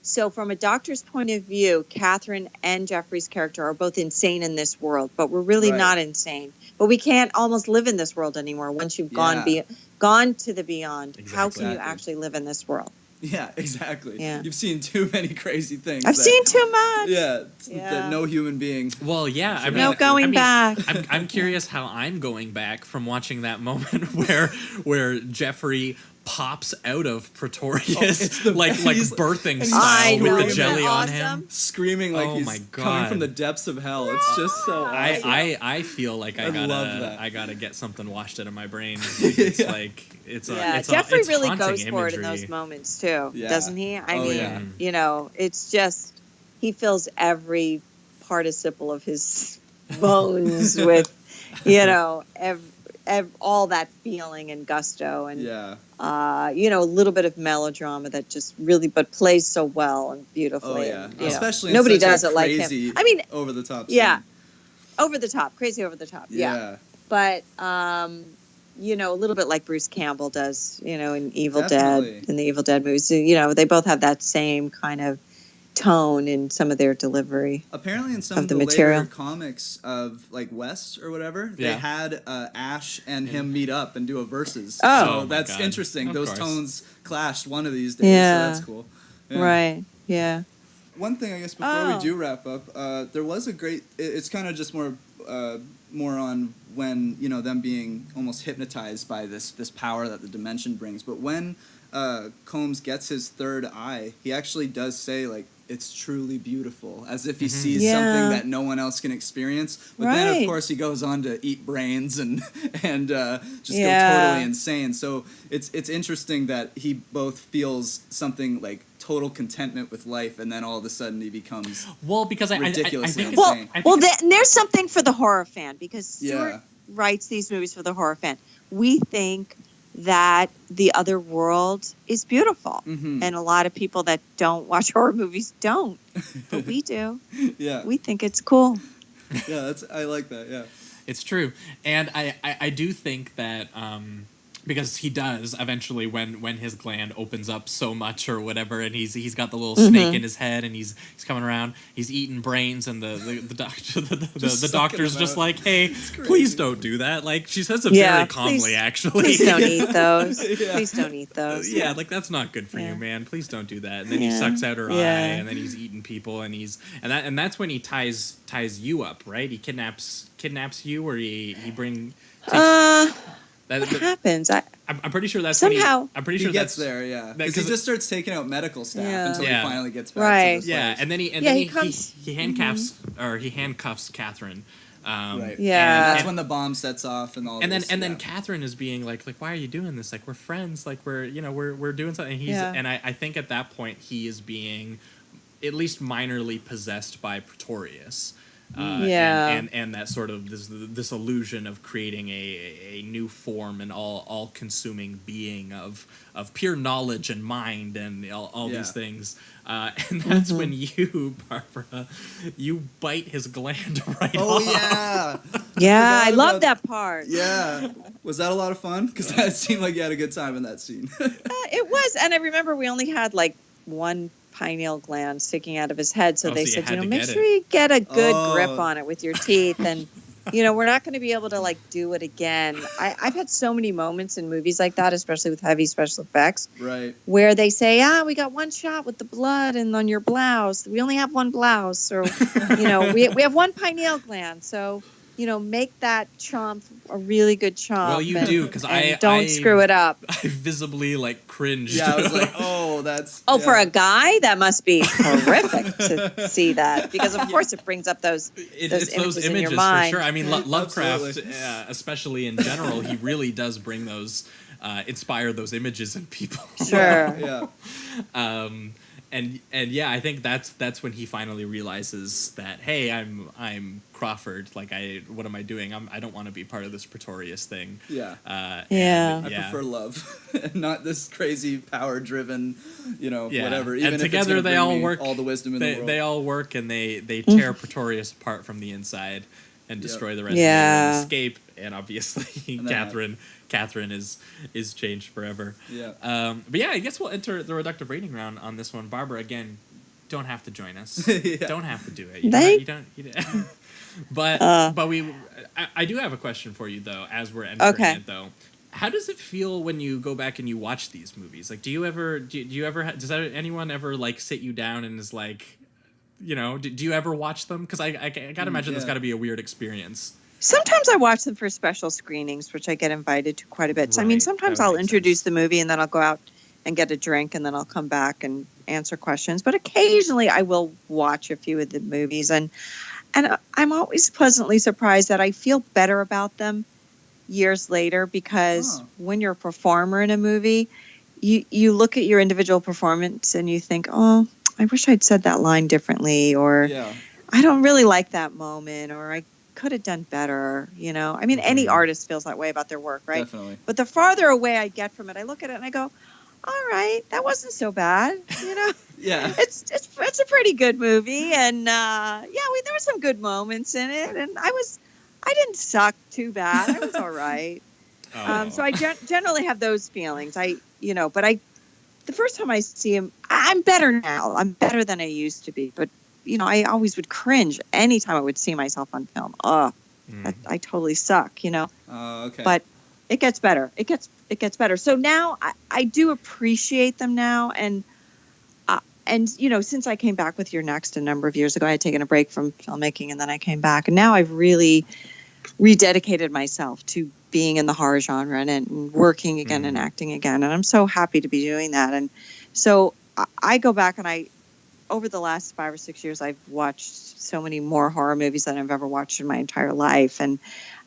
so from a doctor's point of view, Catherine and Jeffrey's character are both insane in this world, but we're really not insane. But we can't almost live in this world anymore once you've gone to the beyond. Exactly. How can you actually live in this world? Yeah, exactly. Yeah. You've seen too many crazy things. I've seen too much. Yeah, that no human being. Well, yeah. I mean, no going back. I'm curious how I'm going back from watching that moment where Jeffrey pops out of Pretorius like birthing style with the jelly on him, screaming like he's coming from the depths of hell. It's just so awesome. I feel like I gotta get something washed out of my brain. It's Jeffrey it's really haunting goes for it in imagery. those moments too, Yeah. doesn't he? I mean, it's just he fills every participle of his bones with, all that feeling and gusto, and a little bit of melodrama that just really, but plays so well and beautifully. Oh yeah, and, especially nobody in such does a it like crazy, him. I mean, over the top. Yeah, scene. over the top, crazy over the top. Yeah, but a little bit like Bruce Campbell does, in Evil Dead, in the Evil Dead movies. They both have that same kind of tone in some of their delivery. Apparently in some of the material. later comics of like West or whatever, they had Ash and him meet up and do a verses. So that's interesting. Those tones clashed one of these days, so that's cool. Yeah. Right, yeah. One thing I guess before we do wrap up, there was a great, it's kind of just more on when, them being almost hypnotized by this power that the dimension brings. But when Combs gets his third eye, he actually does say, like, it's truly beautiful, as if he sees something that no one else can experience. But then, of course, he goes on to eat brains and just go totally insane. So it's interesting that he both feels something like total contentment with life, and then all of a sudden he becomes because ridiculously I think insane. There's something for the horror fan, because writes these movies for the horror fan. We think that the other world is beautiful. Mm-hmm. And a lot of people that don't watch horror movies don't. But we do. Yeah. We think it's cool. Yeah, I like that, yeah. It's true, and I do think that because he does eventually when his gland opens up so much or whatever, and he's got the little snake in his head, and he's coming around, he's eating brains, and the doctor the doctor's just like, hey, please don't do that. Like, she says it very calmly, actually. Please don't eat those. Yeah. Please don't eat those. Yeah, like, that's not good for you, man. Please don't do that. And then he sucks out her eye, and then he's eating people, and that's when he ties you up, right? He kidnaps you, or he What happens? I'm pretty sure that's somehow when I'm pretty sure he gets that's there, yeah. Because he just starts taking out medical staff until he finally gets back Right. to this yeah, place. and then he handcuffs Catherine. Right. Yeah. And that's when the bomb sets off and all. Then Catherine is being like, why are you doing this? Like, we're friends. Like, we're doing something. And I think at that point he is being at least minorly possessed by Pretorius. And that sort of this illusion of creating a new form and all consuming being of pure knowledge and mind and all these things, and that's when you, Barbara, you bite his gland right off. Yeah, I love that part. Yeah. Was that a lot of fun? Because that seemed like you had a good time in that scene. It was, and I remember we only had like one pineal gland sticking out of his head, so they said, make sure you get a good grip on it with your teeth, and we're not going to be able to like do it again. I've had so many moments in movies like that, especially with heavy special effects, right, where they say, we got one shot with the blood and on your blouse, we only have one blouse, or we have one pineal gland, so make that chomp a really good chomp. Well, you do, because I don't screw it up. I visibly cringed. Yeah, I was like, oh, that's. Oh, for a guy, that must be horrific to see that, because of course it brings up those images in your mind. For sure. I mean, Lovecraft, especially in general, he really does bring those, inspire those images in people. Sure. Yeah. And yeah, I think that's when he finally realizes that, hey, I'm Crawford. Like, what am I doing? I don't want to be part of this Pretorius thing. Yeah. I prefer love, not this crazy power-driven, whatever. Even and if together it's they all work. All the wisdom in the world. They all work, and they tear Pretorius apart from the inside and destroy the rest of it and escape. And obviously, Catherine is changed forever. Yeah. But yeah, I guess we'll enter the reductive rating round on this one. Barbara, again, don't have to join us. Don't have to do it. You don't. But I do have a question for you though, as we're entering it though. How does it feel when you go back and you watch these movies? Like, does anyone ever like sit you down and is like, do you ever watch them? Because I gotta imagine that's got to be a weird experience. Sometimes I watch them for special screenings, which I get invited to quite a bit. So, I mean, sometimes I'll introduce the movie and then I'll go out and get a drink and then I'll come back and answer questions. But occasionally I will watch a few of the movies. And I'm always pleasantly surprised that I feel better about them years later, because when you're a performer in a movie, you look at your individual performance and you think, oh, I wish I'd said that line differently, or I don't really like that moment, or I could have done better, I mean, any artist feels that way about their work, right? Definitely. But the farther away I get from it, I look at it and I go, all right, that wasn't so bad, Yeah. It's a pretty good movie, and there were some good moments in it, and I didn't suck too bad. I was all right. So I generally have those feelings. But the first time I see him, I'm better now. I'm better than I used to be, but I always would cringe anytime I would see myself on film. I totally suck, Okay. But it gets better. It gets better. So now I do appreciate them now. And since I came back with Your Next a number of years ago, I had taken a break from filmmaking, and then I came back. And now I've really rededicated myself to being in the horror genre and working again and acting again. And I'm so happy to be doing that. And so I go back and over the last 5 or 6 years, I've watched so many more horror movies than I've ever watched in my entire life. And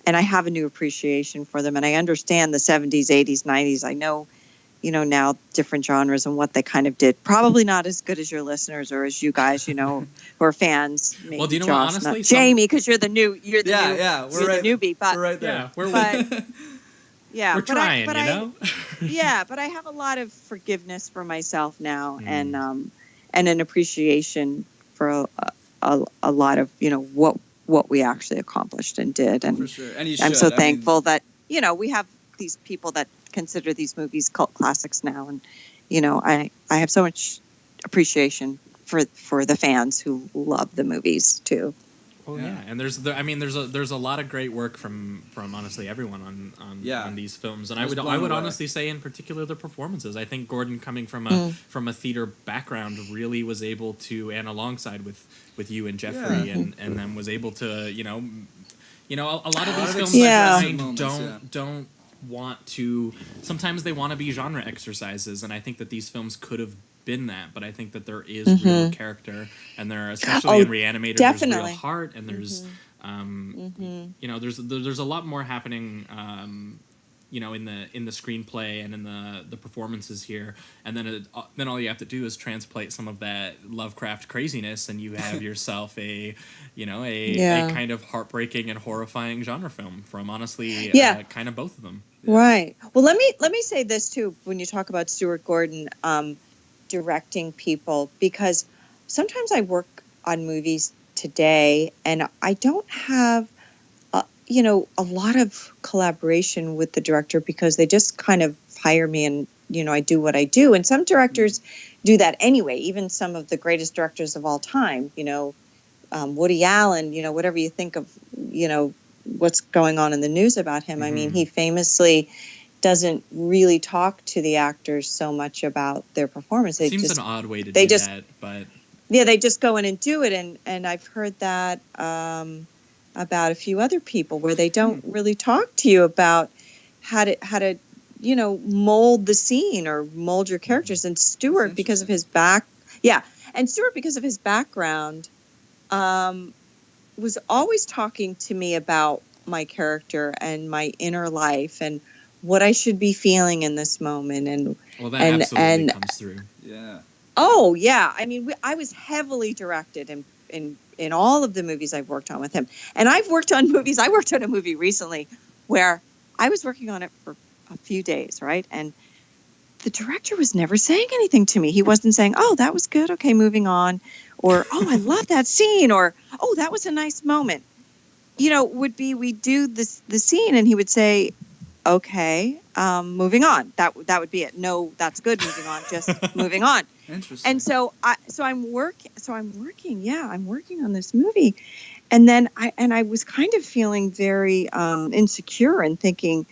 I have a new appreciation for them. And I understand the 70s, 80s, 90s. I know, now different genres and what they kind of did. Probably not as good as your listeners or as you guys, who are fans. Maybe Well, do you know Josh, what, not honestly? Jamie, because you're the We're right, the newbie. But we're right there. Yeah, we're we're trying, yeah, but I have a lot of forgiveness for myself now, and an appreciation for a lot of what we actually accomplished and did, and for sure. And you I'm should. so thankful that we have these people that consider these movies cult classics now, and I have so much appreciation for the fans who love the movies too. Well, yeah, and there's a lot of great work from honestly everyone on these films, and I would honestly say in particular the performances. I think Gordon, coming from a theater background, really was able to, and alongside with you and Jeffrey, and then was able to a lot of these films don't want to. Sometimes they want to be genre exercises, and I think that these films could have been that, but I think that there is real character, and there, especially in RE-ANIMATOR, definitely. there's real heart, and there's there's a lot more happening in the screenplay and in the performances here, and then all you have to do is translate some of that Lovecraft craziness, and you have yourself a kind of heartbreaking and horrifying genre film from honestly kind of both of them. Right. Well, let me say this too when you talk about Stuart Gordon directing people, because sometimes I work on movies today and I don't have a lot of collaboration with the director, because they just kind of hire me and I do what I do, and some directors do that anyway, even some of the greatest directors of all time, Woody Allen, whatever you think of what's going on in the news about him. I mean, he famously doesn't really talk to the actors so much about their performance. It seems an odd way to do that, but they just go in and do it, and I've heard that about a few other people, where they don't really talk to you about how to mold the scene or mold your characters. And Stuart, because of his background, was always talking to me about my character and my inner life and what I should be feeling in this moment. And absolutely comes through. Yeah. Oh yeah. I mean, I was heavily directed in all of the movies I've worked on with him. And I've worked on movies. I worked on a movie recently where I was working on it for a few days, right? And the director was never saying anything to me. He wasn't saying, "Oh, that was good. Okay, moving on," or "Oh, I love that scene," or "Oh, that was a nice moment." We'd do the scene, and he would say, "Okay, moving on." That would be it. No, that's good. Moving on. Just moving on. Interesting. And I'm working on this movie, and then I was kind of feeling very insecure and thinking,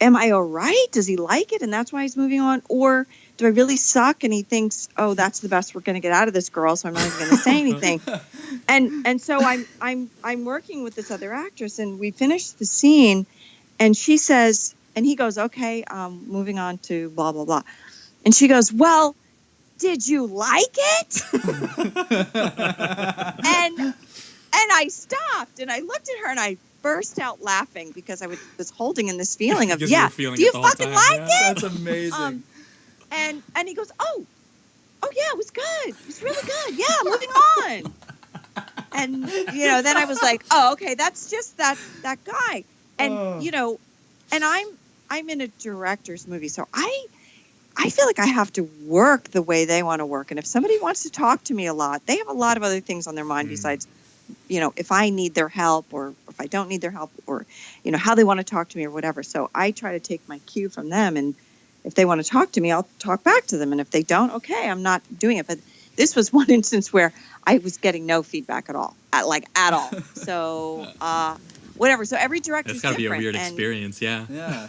am I all right? Does he like it, and that's why he's moving on, or do I really suck and he thinks, oh, that's the best we're going to get out of this girl, so I'm not even going to say anything. And so I'm working with this other actress, and we finished the scene, and she says, and he goes, okay, moving on to blah blah blah, and she goes, well, did you like it? and I stopped and I looked at her and I burst out laughing, because I was holding in this feeling of, do you fucking like it? That's amazing. And he goes, oh yeah, it was good. It was really good. Yeah, moving on. And then I was like, oh, okay, that's just that guy. And and I'm in a director's movie, so I feel like I have to work the way they want to work. And if somebody wants to talk to me a lot, they have a lot of other things on their mind besides, if I need their help or if I don't need their help, or, how they want to talk to me or whatever. So I try to take my cue from them. And if they want to talk to me, I'll talk back to them. And if they don't, okay, I'm not doing it. But this was one instance where I was getting no feedback at all, at all. So, whatever. So every director's different. It's got to be a weird experience. Yeah. Yeah.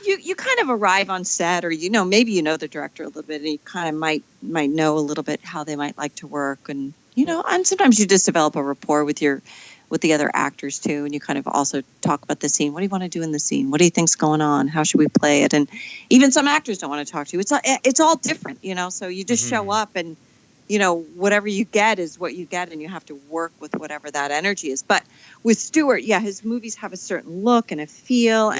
You kind of arrive on set, or maybe the director a little bit, and you kind of might know a little bit how they might like to work, and and sometimes you just develop a rapport with the other actors too, and you kind of also talk about the scene. What do you want to do in the scene? What do you think's going on? How should we play it? And even some actors don't want to talk to you. It's all different, So you just show up, and whatever you get is what you get, and you have to work with whatever that energy is. But with Stuart, his movies have a certain look and a feel,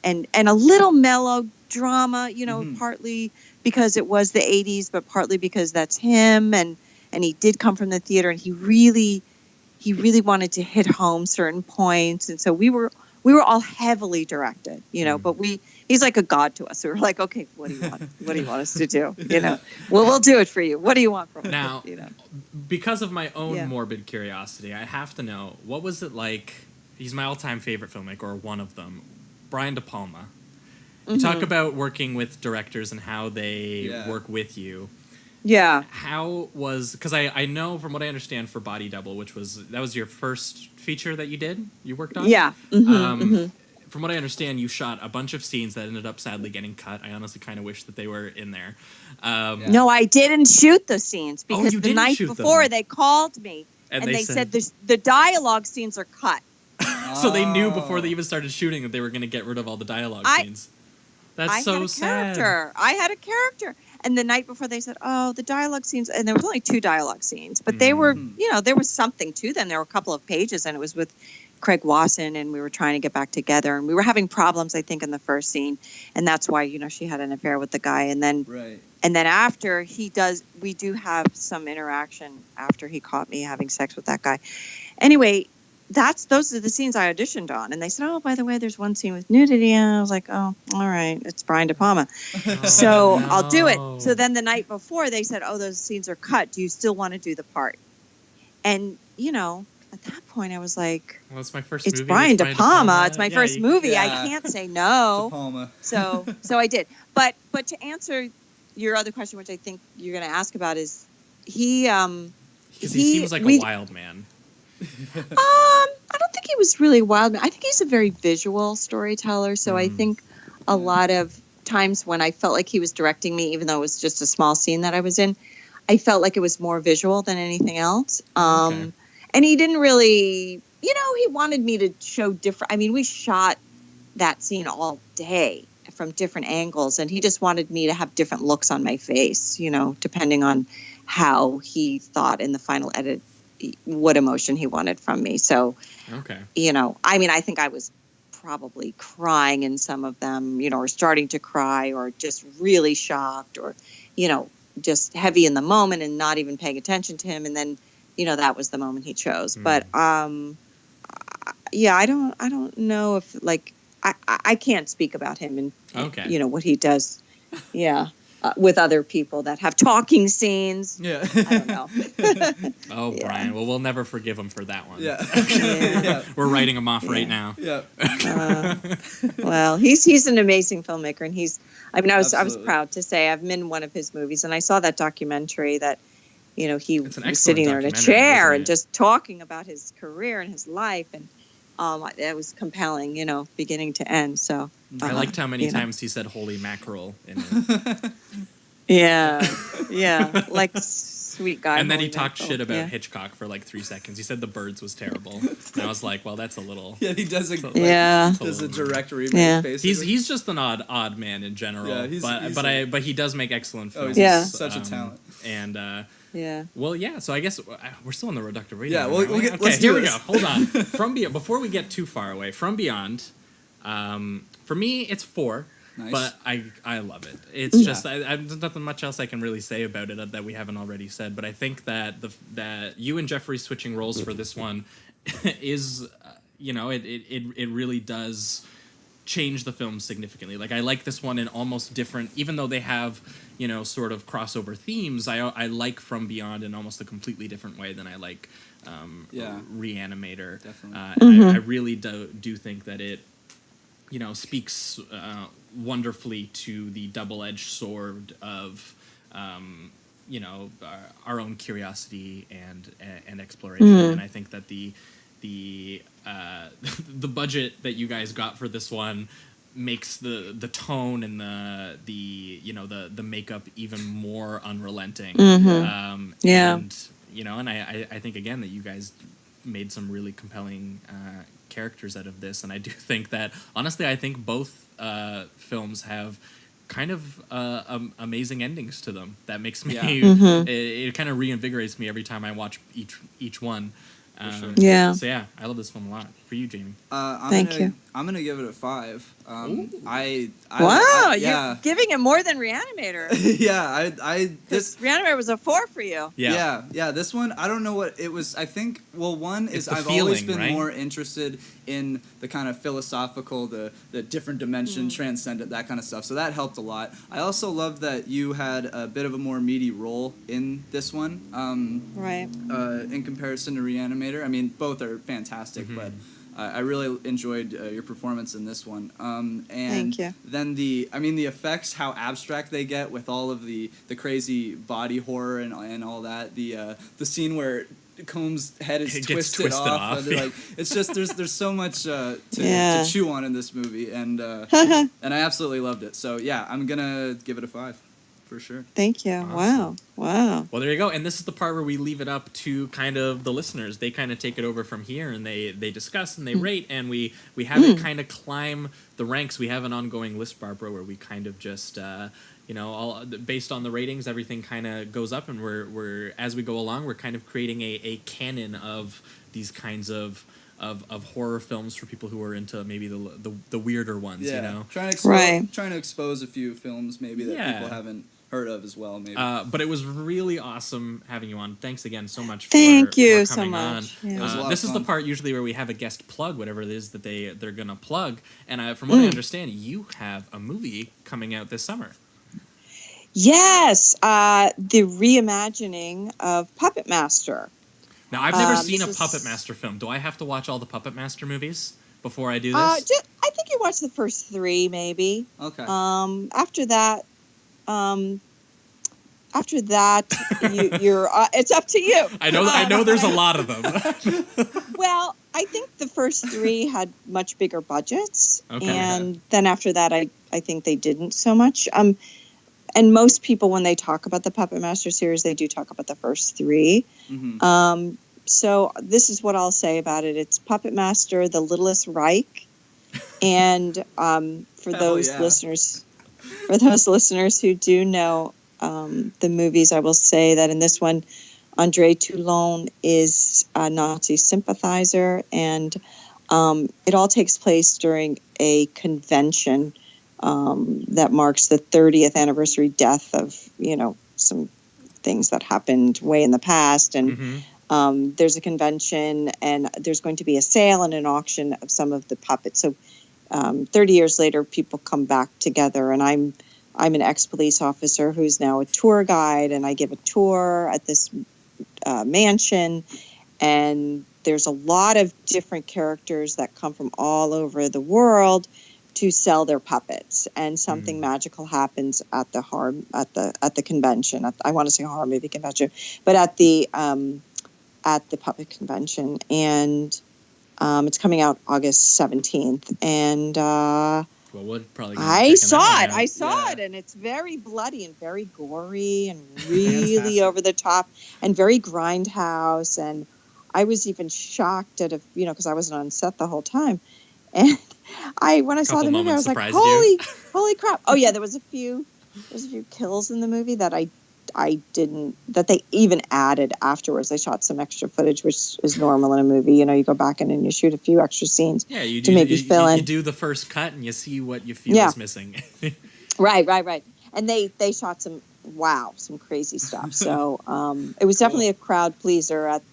and a little melodrama, Mm-hmm. partly because it was the 80s, but partly because that's him, and he did come from the theater, and he really wanted to hit home certain points, and so we were all heavily directed, but he's like a god to us. So we're like, okay, what do you want? What do you want us to do? Well, we'll do it for you. What do you want from us? Now, because of my own morbid curiosity, I have to know, what was it like? He's my all-time favorite filmmaker, or one of them, Brian De Palma. You talk about working with directors and how they work with you. Yeah. How was, because I know from what I understand for Body Double, that was your first feature that you worked on? Yeah. From what I understand, you shot a bunch of scenes that ended up sadly getting cut. I honestly kind of wish that they were in there. No, I didn't shoot the scenes because the night before they called me and they said the dialogue scenes are cut. So they knew before they even started shooting that they were going to get rid of all the dialogue scenes. That's so sad. I had a character. And the night before they said, oh, the dialogue scenes, and there was only 2 dialogue scenes, but they were, there was something to them. There were a couple of pages, and it was with Craig Wasson, and we were trying to get back together, and we were having problems, I think, in the first scene, and that's why, she had an affair with the guy, and then, and then after we do have some interaction after he caught me having sex with that guy. Anyway, those are the scenes I auditioned on, and they said, oh, by the way, there's one scene with nudity, and I was like, oh, all right, it's Brian De Palma, so I'll do it. So then the night before they said, oh, those scenes are cut, do you still want to do the part? And at that point I was like, well, it's my first it's movie. Brian De Palma. It's my first movie. I can't say no. De Palma. so I did, but to answer your other question, which I think you're going to ask about, is he seems like a wild man. I don't think he was really wild. I think he's a very visual storyteller. So I think a lot of times when I felt like he was directing me, even though it was just a small scene that I was in, I felt like it was more visual than anything else. And he didn't really, he wanted me to show different. I mean, we shot that scene all day from different angles, and he just wanted me to have different looks on my face, depending on how he thought in the final edit what emotion he wanted from me. So, I think I was probably crying in some of them, or starting to cry, or just really shocked, or, just heavy in the moment and not even paying attention to him. And then, that was the moment he chose. But, I don't know if I can't speak about him and, what he does. Yeah. With other people that have talking scenes. Yeah. I don't know. Oh, Brian. Well, we'll never forgive him for that one. Yeah. We're writing him off right now. Yeah. Well, he's an amazing filmmaker, and I was proud to say I've been in one of his movies, and I saw that documentary that, he was sitting there in a chair and just talking about his career and his life, and it was compelling, beginning to end. So I liked how many times he said "holy mackerel" in it. Yeah, like sweet guy. And then he talked shit about Hitchcock for like 3 seconds. He said The Birds was terrible, and I was like, well, that's a little. Yeah, he does does a direct remake. Basically, he's just an odd man in general. Yeah, but he does make excellent films. He's such a talent. And yeah. Well, yeah. So I guess we're still on the reductive reading. Yeah. Okay, here we go. Hold on. From Beyond. Before we get too far away, From Beyond. For me, it's 4. Nice. But I love it. It's just there's nothing much else I can really say about it that we haven't already said. But I think that that you and Jeffrey switching roles for this one is it really does change the film significantly. Like, I like this one in almost different, even though they have sort of crossover themes. I like From Beyond in almost a completely different way than I like RE-ANIMATOR. Definitely. And I really do think that it speaks wonderfully to the double-edged sword of our own curiosity and exploration. And I think that the budget that you guys got for this one makes the tone and the makeup even more unrelenting. And I think again that you guys made some really compelling characters out of this, and I do think that honestly I think both films have kind of amazing endings to them that makes me it kind of reinvigorates me every time I watch each one. Yeah. So yeah, I love this film a lot. for you, Jamie? Thank you. I'm gonna give it a 5. Wow, yeah. you're giving it more than Re-Animator. Yeah, This Re-Animator was a 4 for you. Yeah. This one, I don't know what it was. I think, well, one is I've always been more interested in the kind of philosophical, the different dimension, transcendent, that kind of stuff. So that helped a lot. I also love that you had a bit of a more meaty role in this one. Right. In comparison to Re-Animator. I mean, both are fantastic, but I really enjoyed your performance in this one. And Thank you. then the effects, how abstract they get with all of the crazy body horror and all that. The scene where Combs' head is twisted off. Like, it's just there's so much to chew on in this movie, and I absolutely loved it. So yeah, I'm gonna give it a 5. For sure. Thank you. Awesome. Wow. Well, there you go. And this is the part where we leave it up to kind of the listeners. They kind of take it over from here, and they discuss and they rate, and we have it kind of climb the ranks. We have an ongoing list, Barbara, where we kind of just all based on the ratings, everything kind of goes up, and we're as we go along, we're kind of creating a canon of these kinds of horror films for people who are into maybe the weirder ones. Trying to expose a few films maybe that people haven't heard of as well, maybe. But it was really awesome having you on. Thanks again so much for Thank you for coming so on. much. Yeah. This is the part usually where we have a guest plug whatever it is that they're gonna plug. And from what I understand, you have a movie coming out this summer. Yes, the reimagining of Puppet Master. Now, I've never seen a Puppet Master film. Do I have to watch all the Puppet Master movies before I do this? I think you watch the first 3, maybe. Okay. After that, you're. It's up to you. I know. There's a lot of them. Well, I think the first 3 had much bigger budgets, Okay. and then after that, I think they didn't so much. And most people, when they talk about the Puppet Master series, they do talk about the first 3. Mm-hmm. So this is what I'll say about it. It's Puppet Master, The Littlest Reich. And for those listeners who do know the movies, I will say that in this one, Andre Toulon is a Nazi sympathizer, and it all takes place during a convention that marks the 30th anniversary death of, some things that happened way in the past. And there's a convention, and there's going to be a sale and an auction of some of the puppets. So 30 years later, people come back together, and I'm an ex-police officer who's now a tour guide, and I give a tour at this mansion, and there's a lot of different characters that come from all over the world to sell their puppets, and something magical happens at the convention. I want to say horror movie convention, but at the puppet convention, and it's coming out August 17th. And we'll probably. I saw it, and it's very bloody and very gory and really over the top and very grindhouse. And I was even shocked at because I wasn't on set the whole time, and when I saw the movie, I was like, holy crap. Oh yeah, there was a few kills in the movie that that they even added afterwards. They shot some extra footage, which is normal in a movie. You go back in and you shoot a few extra scenes to maybe fill in. You do the first cut and you see what you feel is missing. Right. And they shot some crazy stuff. So it was definitely a crowd pleaser at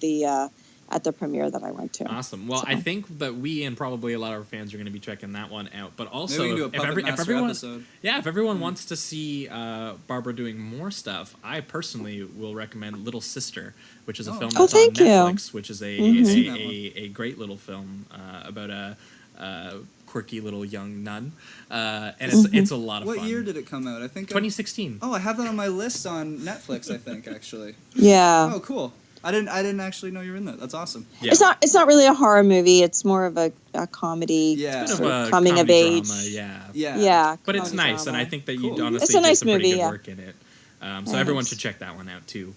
the premiere that I went to. Awesome. Well, I think that we and probably a lot of our fans are going to be checking that one out. But also, maybe we can do a Puppet Master episode. Yeah, if everyone wants to see Barbara doing more stuff, I personally will recommend Little Sister, which is a film that's on Netflix, which is a great little film about a quirky little young nun, and it's a lot of fun. What year did it come out? I think 2016. I have that on my list on Netflix. I think actually. Yeah. Oh, cool. I didn't actually know you were in that. That's awesome. Yeah. It's not really a horror movie. It's more of a comedy, sort of coming of age. Drama, yeah. But it's nice, drama. and I think that you Cool. honestly did some pretty good work in it. So everyone should check that one out too.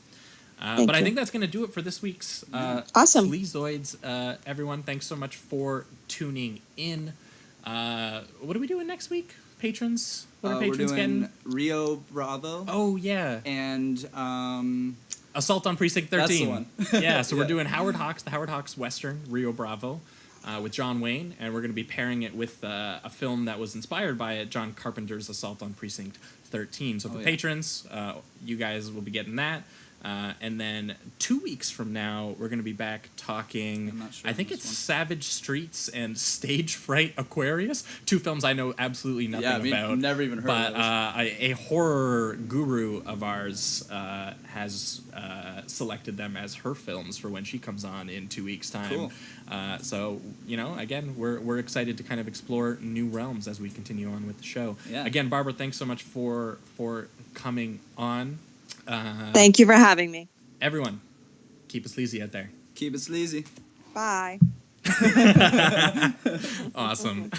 But I think that's going to do it for this week's awesome Sleazoids. Everyone, thanks so much for tuning in. What are we doing next week, patrons? What are patrons we're doing getting? Rio Bravo. Oh yeah. And Assault on Precinct 13. That's the one. Yeah, so we're doing Howard Hawks, the Howard Hawks Western, Rio Bravo. with John Wayne, and we're going to be pairing it with a film that was inspired by John Carpenter's Assault on Precinct 13. So for patrons, you guys will be getting that. And then 2 weeks from now, we're going to be back talking, I'm not sure I think on it's this one. Savage Streets and Stage Fright Aquarius. 2 films I know absolutely nothing about. Never even heard but, of those. a horror guru of ours has selected them as her films for when she comes on in 2 weeks' time. Cool. So, again, we're excited to kind of explore new realms as we continue on with the show. Yeah. Again, Barbara, thanks so much for coming on. Thank you for having me. Everyone, keep it sleazy out there. Keep it sleazy. Bye. Awesome.